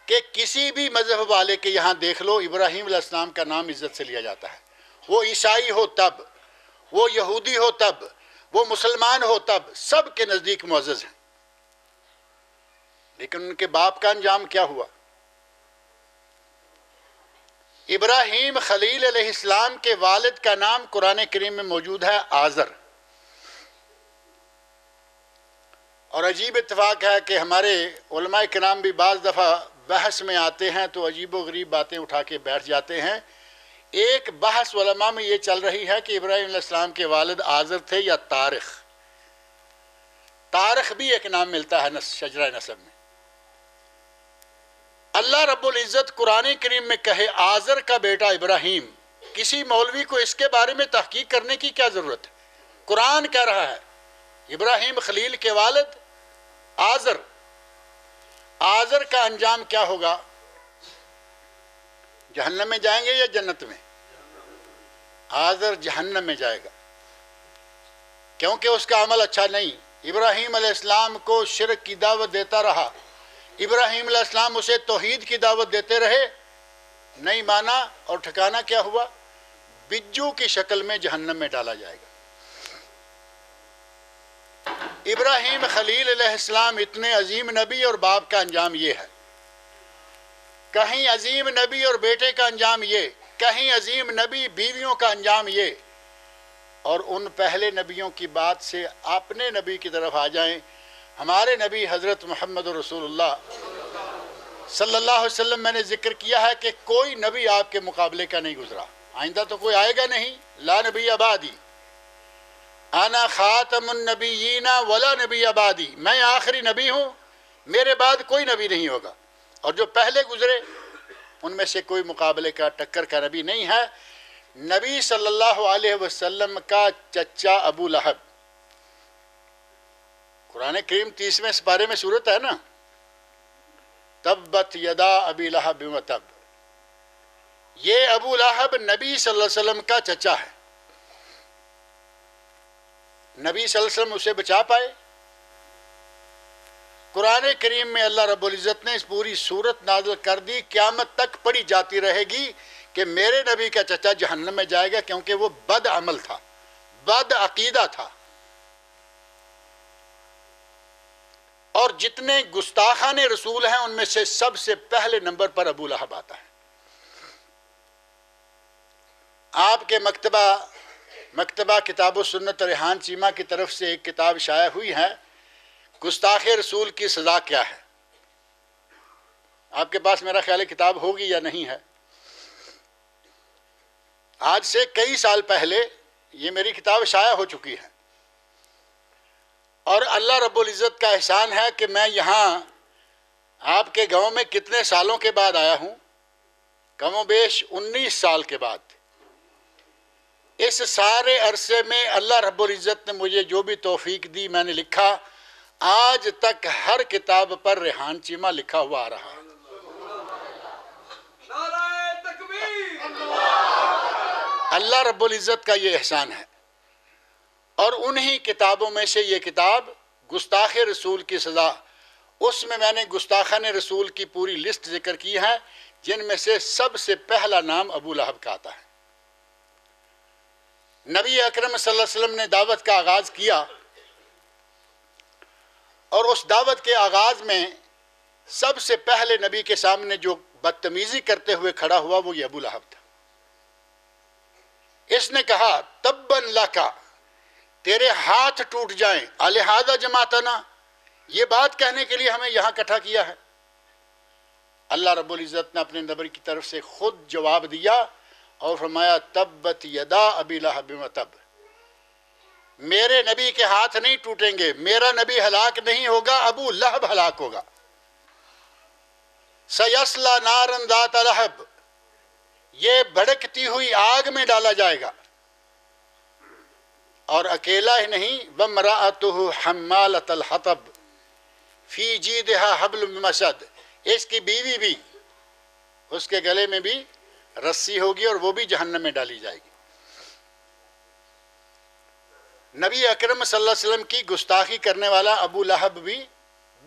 کہ کسی بھی مذہب والے کے یہاں دیکھ لو، ابراہیم علیہ السلام کا نام عزت سے لیا جاتا ہے۔ وہ عیسائی ہو تب، وہ یہودی ہو تب، وہ مسلمان ہو تب، سب کے نزدیک معزز ہیں۔ لیکن ان کے باپ کا انجام کیا ہوا؟ ابراہیم خلیل علیہ السلام کے والد کا نام قرآن کریم میں موجود ہے آزر۔ اور عجیب اتفاق ہے کہ ہمارے علماء کرام بھی بعض دفعہ بحث میں آتے ہیں تو عجیب و غریب باتیں اٹھا کے بیٹھ جاتے ہیں۔ ایک بحث علماء میں یہ چل رہی ہے کہ ابراہیم علیہ السلام کے والد آزر تھے یا طارخ۔ طارخ بھی ایک نام ملتا ہے شجرہ نسب میں۔ اللہ رب العزت قرآن کریم میں کہے آزر کا بیٹا ابراہیم، کسی مولوی کو اس کے بارے میں تحقیق کرنے کی کیا ضرورت ہے؟ قرآن کہہ رہا ہے ابراہیم خلیل کے والد آزر۔ آزر کا انجام کیا ہوگا؟ جہنم میں جائیں گے یا جنت میں؟ آزر جہنم میں جائے گا کیونکہ اس کا عمل اچھا نہیں۔ ابراہیم علیہ السلام کو شرک کی دعوت دیتا رہا، ابراہیم علیہ السلام اسے توحید کی دعوت دیتے رہے، نہیں مانا، اور ٹھکانہ کیا ہوا؟ بجو کی شکل میں جہنم میں ڈالا جائے گا۔ ابراہیم خلیل علیہ السلام اتنے عظیم نبی اور باپ کا انجام یہ ہے، کہیں عظیم نبی اور بیٹے کا انجام یہ، کہیں عظیم نبی بیویوں کا انجام یہ، اور ان پہلے نبیوں کی بات سے اپنے نبی کی طرف آ جائیں۔ ہمارے نبی حضرت محمد رسول اللہ صلی اللہ علیہ وسلم، میں نے ذکر کیا ہے کہ کوئی نبی آپ کے مقابلے کا نہیں گزرا، آئندہ تو کوئی آئے گا نہیں۔ لا نبی آبادی، انا خاتم النبیین ولا نبی آبادی، میں آخری نبی ہوں، میرے بعد کوئی نبی نہیں ہوگا، اور جو پہلے گزرے ان میں سے کوئی مقابلے کا ٹکر کا نبی نہیں ہے۔ نبی صلی اللہ علیہ وسلم کا چچا ابو لہب، قرآن کریم 30ویں سپارے میں صورت ہے نا، تبت یدا ابی لہب و تب. یہ ابو لہب نبی صلی اللہ علیہ وسلم کا چچا ہے. نبی صلی اللہ علیہ وسلم اسے بچا پائے؟ قرآن کریم میں اللہ رب العزت نے اس پوری صورت نازل کر دی، قیامت تک پڑھی جاتی رہے گی کہ میرے نبی کا چچا جہنم میں جائے گا کیونکہ وہ بد عمل تھا، بد عقیدہ تھا. اور جتنے گستاخان رسول ہیں ان میں سے سب سے پہلے نمبر پر ابو لہب آتا ہے. آپ کے مکتبہ کتاب و سنت ریحان چیمہ کی طرف سے ایک کتاب شائع ہوئی ہے، گستاخ رسول کی سزا کیا ہے. آپ کے پاس میرا خیال ہے کتاب ہوگی یا نہیں ہے. آج سے کئی سال پہلے یہ میری کتاب شائع ہو چکی ہے، اور اللہ رب العزت کا احسان ہے کہ میں یہاں آپ کے گاؤں میں کتنے سالوں کے بعد آیا ہوں، کم و بیش 19 سال کے بعد. اس سارے عرصے میں اللہ رب العزت نے مجھے جو بھی توفیق دی میں نے لکھا. آج تک ہر کتاب پر ریحان چیمہ لکھا ہوا آ رہا ہے. اللہ رب العزت کا یہ احسان ہے. اور انہی کتابوں میں سے یہ کتاب گستاخ رسول کی سزا، اس میں نے گستاخان رسول کی پوری لسٹ ذکر کی ہے، جن میں سے سب سے پہلا نام ابو لہب کا آتا ہے. نبی اکرم صلی اللہ علیہ وسلم نے دعوت کا آغاز کیا، اور اس دعوت کے آغاز میں سب سے پہلے نبی کے سامنے جو بدتمیزی کرتے ہوئے کھڑا ہوا وہ یہ ابو لہب تھا. اس نے کہا تبن لکا، تیرے ہاتھ ٹوٹ جائیں، الہذا جماعتنا، یہ بات کہنے کے لیے ہمیں یہاں اکٹھا کیا ہے. اللہ رب العزت نے اپنے نبی کی طرف سے خود جواب دیا اور فرمایا تبت یدا ابی لہب و تب. میرے نبی کے ہاتھ نہیں ٹوٹیں گے، میرا نبی ہلاک نہیں ہوگا، ابو لہب ہلاک ہوگا. سیصلی نارا ذات لہب، یہ بھڑکتی ہوئی آگ میں ڈالا جائے گا. اور اکیلا ہی نہیں، وامرأتہ حمالۃ الحطب فی جیدہا حبل من مسد، اس کی بیوی بھی، اس کے گلے میں بھی رسی ہوگی اور وہ بھی جہنم میں ڈالی جائے گی. نبی اکرم صلی اللہ علیہ وسلم کی گستاخی کرنے والا ابو لہب بھی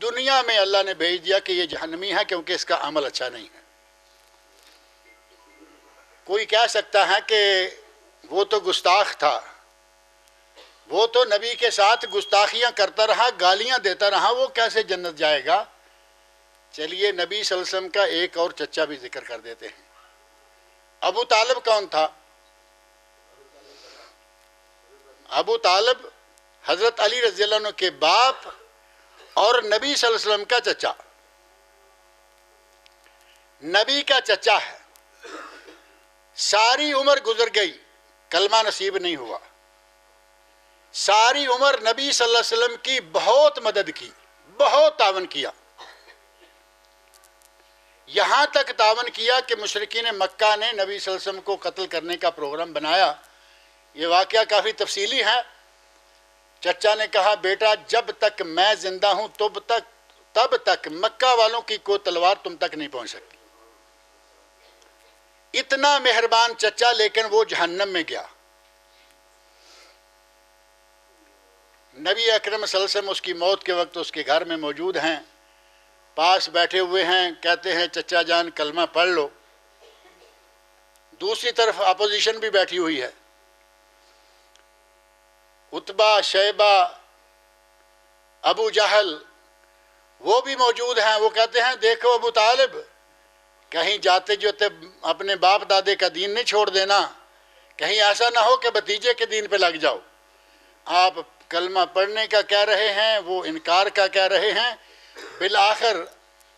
دنیا میں اللہ نے بھیج دیا کہ یہ جہنمی ہے کیونکہ اس کا عمل اچھا نہیں ہے. کوئی کہہ سکتا ہے کہ وہ تو گستاخ تھا، وہ تو نبی کے ساتھ گستاخیاں کرتا رہا، گالیاں دیتا رہا، وہ کیسے جنت جائے گا؟ چلیے نبی صلی اللہ علیہ وسلم کا ایک اور چچا بھی ذکر کر دیتے ہیں. ابو طالب کون تھا؟ ابو طالب حضرت علی رضی اللہ عنہ کے باپ اور نبی صلی اللہ علیہ وسلم کا چچا. نبی کا چچا ہے، ساری عمر گزر گئی، کلمہ نصیب نہیں ہوا. ساری عمر نبی صلی اللہ علیہ وسلم کی بہت مدد کی، بہت تعاون کیا. یہاں تک تعاون کیا کہ مشرکین مکہ نے نبی صلی اللہ علیہ وسلم کو قتل کرنے کا پروگرام بنایا. یہ واقعہ کافی تفصیلی ہے. چچا نے کہا بیٹا جب تک میں زندہ ہوں تب تک مکہ والوں کی کوئی تلوار تم تک نہیں پہنچ سکتی. اتنا مہربان چچا، لیکن وہ جہنم میں گیا. نبی اکرم صلی اللہ علیہ وسلم اس کی موت کے وقت اس کے گھر میں موجود ہیں، پاس بیٹھے ہوئے ہیں، کہتے ہیں چچا جان کلمہ پڑھ لو. دوسری طرف اپوزیشن بھی بیٹھی ہوئی ہے، عتبہ، شیبہ، ابو جہل، وہ بھی موجود ہیں. وہ کہتے ہیں دیکھو ابو طالب، کہیں جاتے جوتے اپنے باپ دادے کا دین نہیں چھوڑ دینا، کہیں ایسا نہ ہو کہ بھتیجے کے دین پہ لگ جاؤ. آپ کلمہ پڑھنے کا کہہ رہے ہیں، وہ انکار کا کہہ رہے ہیں. بالآخر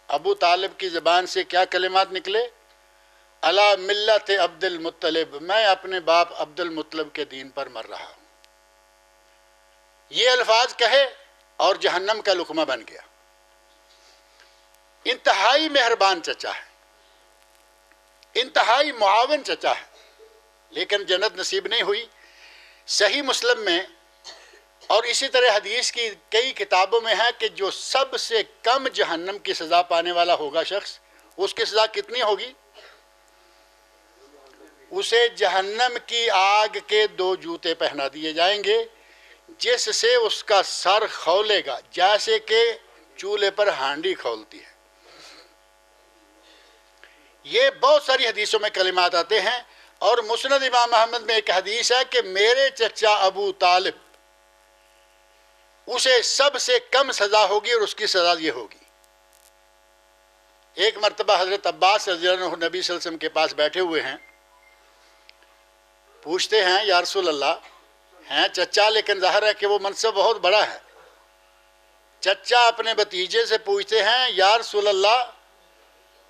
ابو طالب کی زبان سے کیا کلمات نکلے؟ علی ملت عبد المطلب، میں اپنے باپ عبد المطلب کے دین پر مر رہا ہوں. یہ الفاظ کہے اور جہنم کا لقمہ بن گیا. انتہائی مہربان چچا ہے، انتہائی معاون چچا ہے، لیکن جنت نصیب نہیں ہوئی. صحیح مسلم میں اور اسی طرح حدیث کی کئی کتابوں میں ہے کہ جو سب سے کم جہنم کی سزا پانے والا ہوگا شخص، اس کی سزا کتنی ہوگی؟ اسے جہنم کی آگ کے 2 جوتے پہنا دیے جائیں گے جس سے اس کا سر کھولے گا جیسے کہ چولہے پر ہانڈی کھولتی ہے۔ یہ بہت ساری حدیثوں میں کلمات آتے ہیں، اور مسند امام احمد میں ایک حدیث ہے کہ میرے چچا ابو طالب، اسے سب سے کم سزا ہوگی اور اس کی سزا یہ ہوگی۔ ایک مرتبہ حضرت عباس رضی اللہ عنہ نبی صلی اللہ علیہ وسلم کے پاس بیٹھے ہوئے ہیں، پوچھتے ہیں یا رسول اللہ، ہیں چچا لیکن ظاہر ہے کہ وہ منصب بہت بڑا ہے۔ چچا اپنے بھتیجے سے پوچھتے ہیں یا رسول اللہ،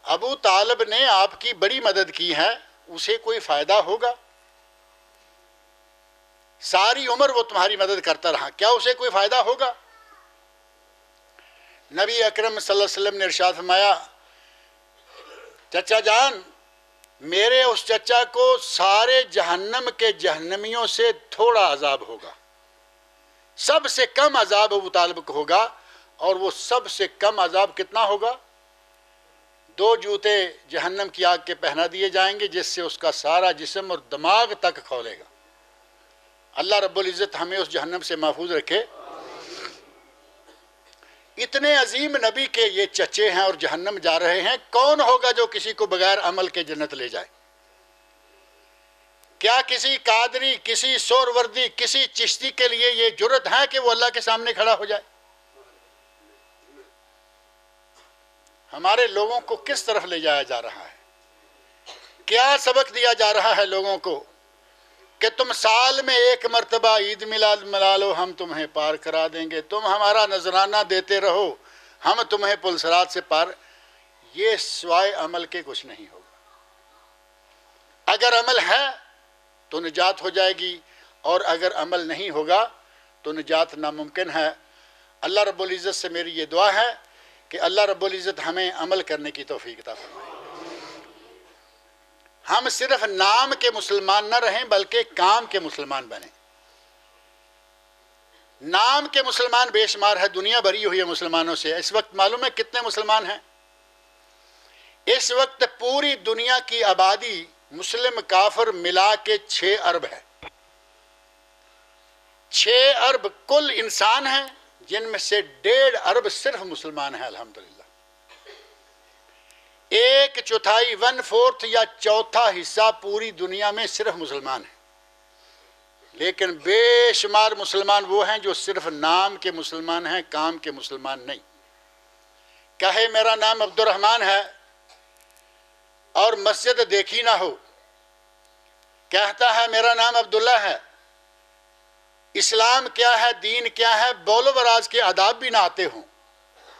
ابو طالب نے آپ کی بڑی مدد کی ہے، اسے کوئی فائدہ ہوگا؟ ساری عمر وہ تمہاری مدد کرتا رہا، کیا اسے کوئی فائدہ ہوگا؟ نبی اکرم صلی اللہ علیہ وسلم نے ارشاد فرمایا، چچا جان، میرے اس چچا کو سارے جہنم کے جہنمیوں سے تھوڑا عذاب ہوگا، سب سے کم عذاب ابو طالب کو ہوگا، اور وہ سب سے کم عذاب کتنا ہوگا؟ 2 جوتے جہنم کی آگ کے پہنا دیے جائیں گے جس سے اس کا سارا جسم اور دماغ تک کھولے گا۔ اللہ رب العزت ہمیں اس جہنم سے محفوظ رکھے۔ اتنے عظیم نبی کے یہ چچے ہیں اور جہنم جا رہے ہیں، کون ہوگا جو کسی کو بغیر عمل کے جنت لے جائے؟ کیا کسی قادری، کسی سوروردی، کسی چشتی کے لیے یہ جرت ہے کہ وہ اللہ کے سامنے کھڑا ہو جائے؟ ہمارے لوگوں کو کس طرف لے جایا جا رہا ہے؟ کیا سبق دیا جا رہا ہے لوگوں کو کہ تم سال میں 1 مرتبہ عید میلاد منا لو، ہم تمہیں پار کرا دیں گے، تم ہمارا نذرانہ دیتے رہو، ہم تمہیں پل صراط سے پار۔ یہ سوائے عمل کے کچھ نہیں ہوگا۔ اگر عمل ہے تو نجات ہو جائے گی، اور اگر عمل نہیں ہوگا تو نجات ناممکن ہے۔ اللہ رب العزت سے میری یہ دعا ہے کہ اللہ رب العزت ہمیں عمل کرنے کی توفیق عطا فرمائے۔ ہم صرف نام کے مسلمان نہ رہیں بلکہ کام کے مسلمان بنیں۔ نام کے مسلمان بے شمار ہے، دنیا بھری ہوئی ہے مسلمانوں سے۔ اس وقت معلوم ہے کتنے مسلمان ہیں؟ اس وقت پوری دنیا کی آبادی مسلم کافر ملا کے 6 ارب ہے۔ 6 ارب کل انسان ہیں، جن میں سے 1.5 ارب صرف مسلمان ہیں الحمدللہ۔ 1/4 1/4 یا چوتھا حصہ پوری دنیا میں صرف مسلمان ہیں، لیکن بے شمار مسلمان وہ ہیں جو صرف نام کے مسلمان ہیں، کام کے مسلمان نہیں۔ کہے میرا نام عبد الرحمن ہے اور مسجد دیکھی نہ ہو، کہتا ہے میرا نام عبداللہ ہے، اسلام کیا ہے، دین کیا ہے، بول و براز کے آداب بھی نہ آتے ہوں،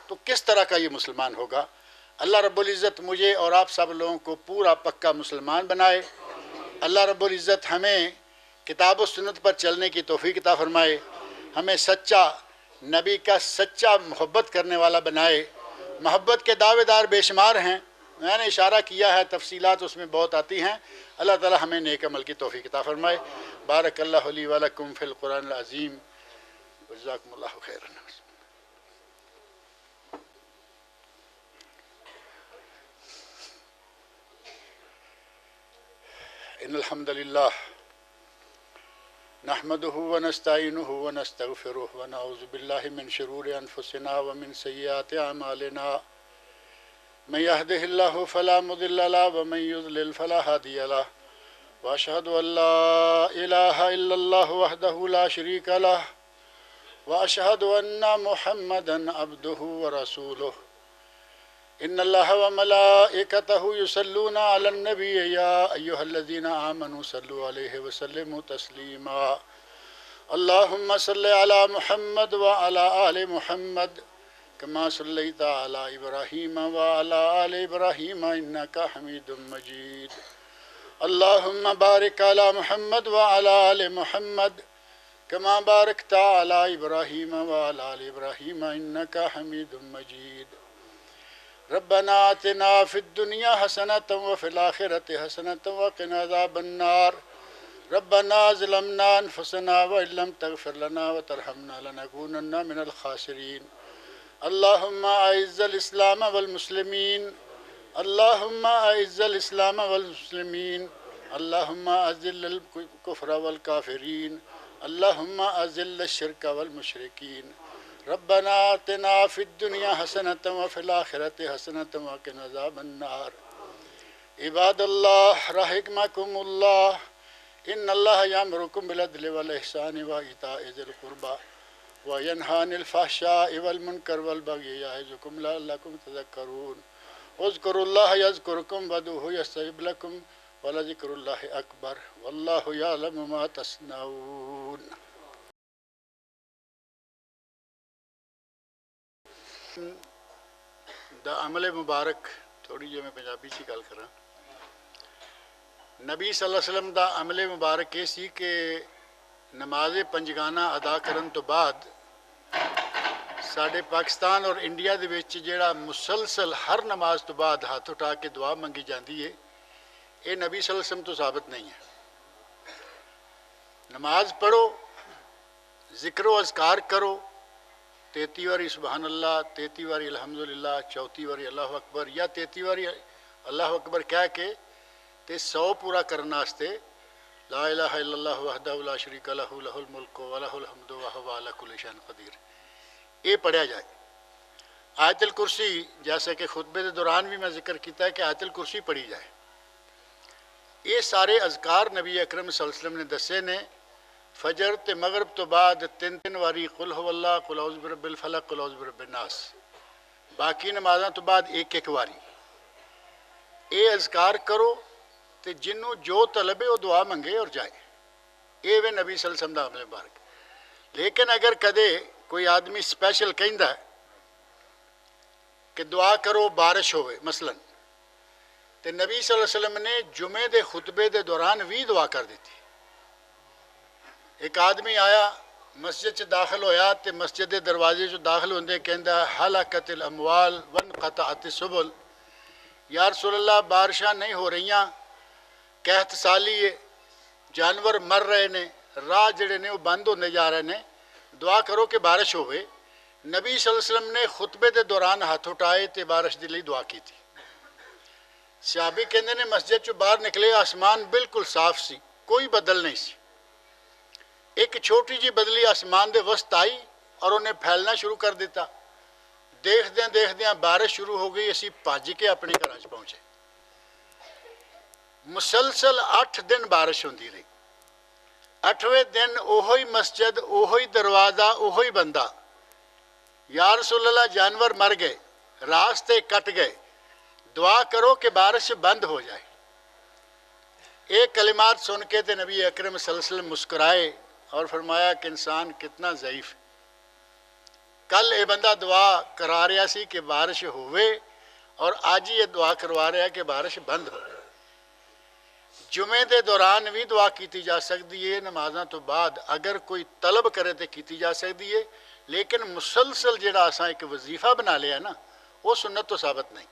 تو کس طرح کا یہ مسلمان ہوگا؟ اللہ رب العزت مجھے اور آپ سب لوگوں کو پورا پکا مسلمان بنائے۔ اللہ رب العزت ہمیں کتاب و سنت پر چلنے کی توفیق عطا فرمائے، ہمیں سچا نبی کا سچا محبت کرنے والا بنائے۔ محبت کے دعوے دار بے شمار ہیں، میں نے اشارہ کیا ہے، تفصیلات اس میں بہت آتی ہیں۔ اللہ تعالی ہمیں نیک عمل کی توفیق عطا فرمائے۔ بارک اللہ لی و لکم فی القرآن العظیم، جزاکم اللہ خیرا۔ ان الحمد للہ نحمده ونستعینه ونستغفره ونعوذ باللہ من شرور انفسنا ومن سیئات اعمالنا، من يهده الله فلا مضل له ومن يضلل فلا هادي له، واشهد ان لا اله الا الله وحده لا شريك له، واشهد ان محمدا عبده ورسوله۔ ان الله وملائكته يصلون على النبي يا ايها الذين امنوا صلوا عليه وسلموا تسليما۔ اللهم صل على محمد وعلى آل محمد كما صليت على إبراهيم وعلى آل إبراهيم إنك حميد مجيد۔ اللهم بارك على محمد وعلى آل محمد كما باركت على إبراهيم وعلى آل إبراهيم إنك حميد مجيد۔ ربنا آتنا في الدنيا حسنة وفي الآخرة حسنة وقنا عذاب النار۔ ربنا ظلمنا أنفسنا وإن لم تغفر لنا وترحمنا لنكونن من الخاسرين اللهم أعز الإسلام والمسلمين اللهم أعز الإسلام والمسلمين اللهم أذل الكفر والكافرين اللهم أذل الشرك والمشركين ربنا آتنا في الدنيا حسنة وفي الآخرة حسنة وقنا عذاب النار عباد الله رحمكم الله إن الله يأمركم بالعدل والإحسان وإيتاء ذي القربى وينهى عن الفحشاء والمنكر والبغي يعظكم لعلكم تذكرون اذكروا الله يذكركم وادعوه يستجب لكم ولذكر الله أكبر والله يعلم ما تصنعون. دا عمل مبارک تھوڑی جی میں پنجابی چ گل کراں. نبی صلی اللہ علیہ وسلم دا عمل مبارک یہ سی کہ نماز پنجگانہ ادا کرن تو بعد ساڈے پاکستان اور انڈیا دے وچ جیڑا مسلسل ہر نماز تو بعد ہاتھ اٹھا کے دعا منگی جاندی ہے یہ نبی صلی اللہ علیہ وسلم تو ثابت نہیں ہے. نماز پڑھو، ذکر و اذکار کرو، 33 واری سبحان اللہ، 33 واری الحمدللہ، 34 واری اللہ اکبر یا 33 واری اللہ اکبر کہہ کے تے 100 پورا کرنا واسطے لا الہ الا اللہ وحدہ لا شریک لہ لہ الملک ولہ الحمد وہو علی کل شیء قدیر یہ پڑھیا جائے. آیت الکرسی جیسے کہ خطبے کے دوران بھی میں ذکر کیتا ہے کہ آیت الکرسی پڑھی جائے. یہ سارے اذکار نبی اکرم صلی اللہ علیہ وسلم نے دسے نے. فجر تے مغرب تو بعد 3 واری قل ہو اللہ، قل اعوذ برب الفلق، قل اعوذ برب الناس. باقی نمازاں تو بعد 1 واری یہ اذکار کرو تے جنوں جو طلب ہے وہ دعا منگے اور جائے. یہ وے نبی صلی اللہ علیہ وسلم دا عمل مبارک. لیکن اگر کدے کوئی آدمی سپیشل کہندا ہے کہ دعا کرو بارش ہوئے مثلا تے نبی صلی اللہ علیہ وسلم نے جمعے دے خطبے دے دوران بھی دعا کر دیتی. ایک آدمی آیا مسجد چ داخل ہویا تے مسجد دے دروازے چ داخل ہوندے کہندا ہلاکت الاموال وانقطعت السبل، یا رسول اللہ بارشاں نہیں ہو رہیاں، قحط سالی ہے، جانور مر رہے نے، راہ جڑے نے وہ بند ہونے جا رہے نے، دعا کرو کہ بارش ہوئے. نبی صلی اللہ علیہ وسلم نے خطبے دے دوران ہاتھ اٹھائے تے بارش دے لیے دعا کی تھی. صحابی کہندے نے مسجد چوں باہر نکلے آسمان بالکل صاف سی، کوئی بدل نہیں سی. ایک چھوٹی جی بدلی آسمان دے وسط آئی اور انہیں پھیلنا شروع کر دیتا. دیکھدیاں بارش شروع ہو گئی. اسی بھج کے اپنے گھراں چ پہنچے. مسلسل 8 دن بارش ہوندی رہی. 8ویں دن اوہی مسجد، اوہی دروازہ، اوہی بندہ، یا رسول اللہ جانور مر گئے، راستے کٹ گئے، دعا کرو کہ بارش بند ہو جائے. ایک کلمات سن کے تے نبی اکرم صلی اللہ علیہ وسلم مسکرائے اور فرمایا کہ انسان کتنا ضعیف ہے. کل یہ بندہ دعا کرا رہا سی کہ بارش ہوئے اور آج یہ دعا کروا رہا ہے کہ بارش بند ہو. جمعے دے دوران بھی دعا کیتی جا سکتی ہے، نمازاں تو بعد اگر کوئی طلب کرے تو کیتی جا سکتی ہے. لیکن مسلسل جڑا اساں ایک وظیفہ بنا لیا نا وہ سنت تو ثابت نہیں.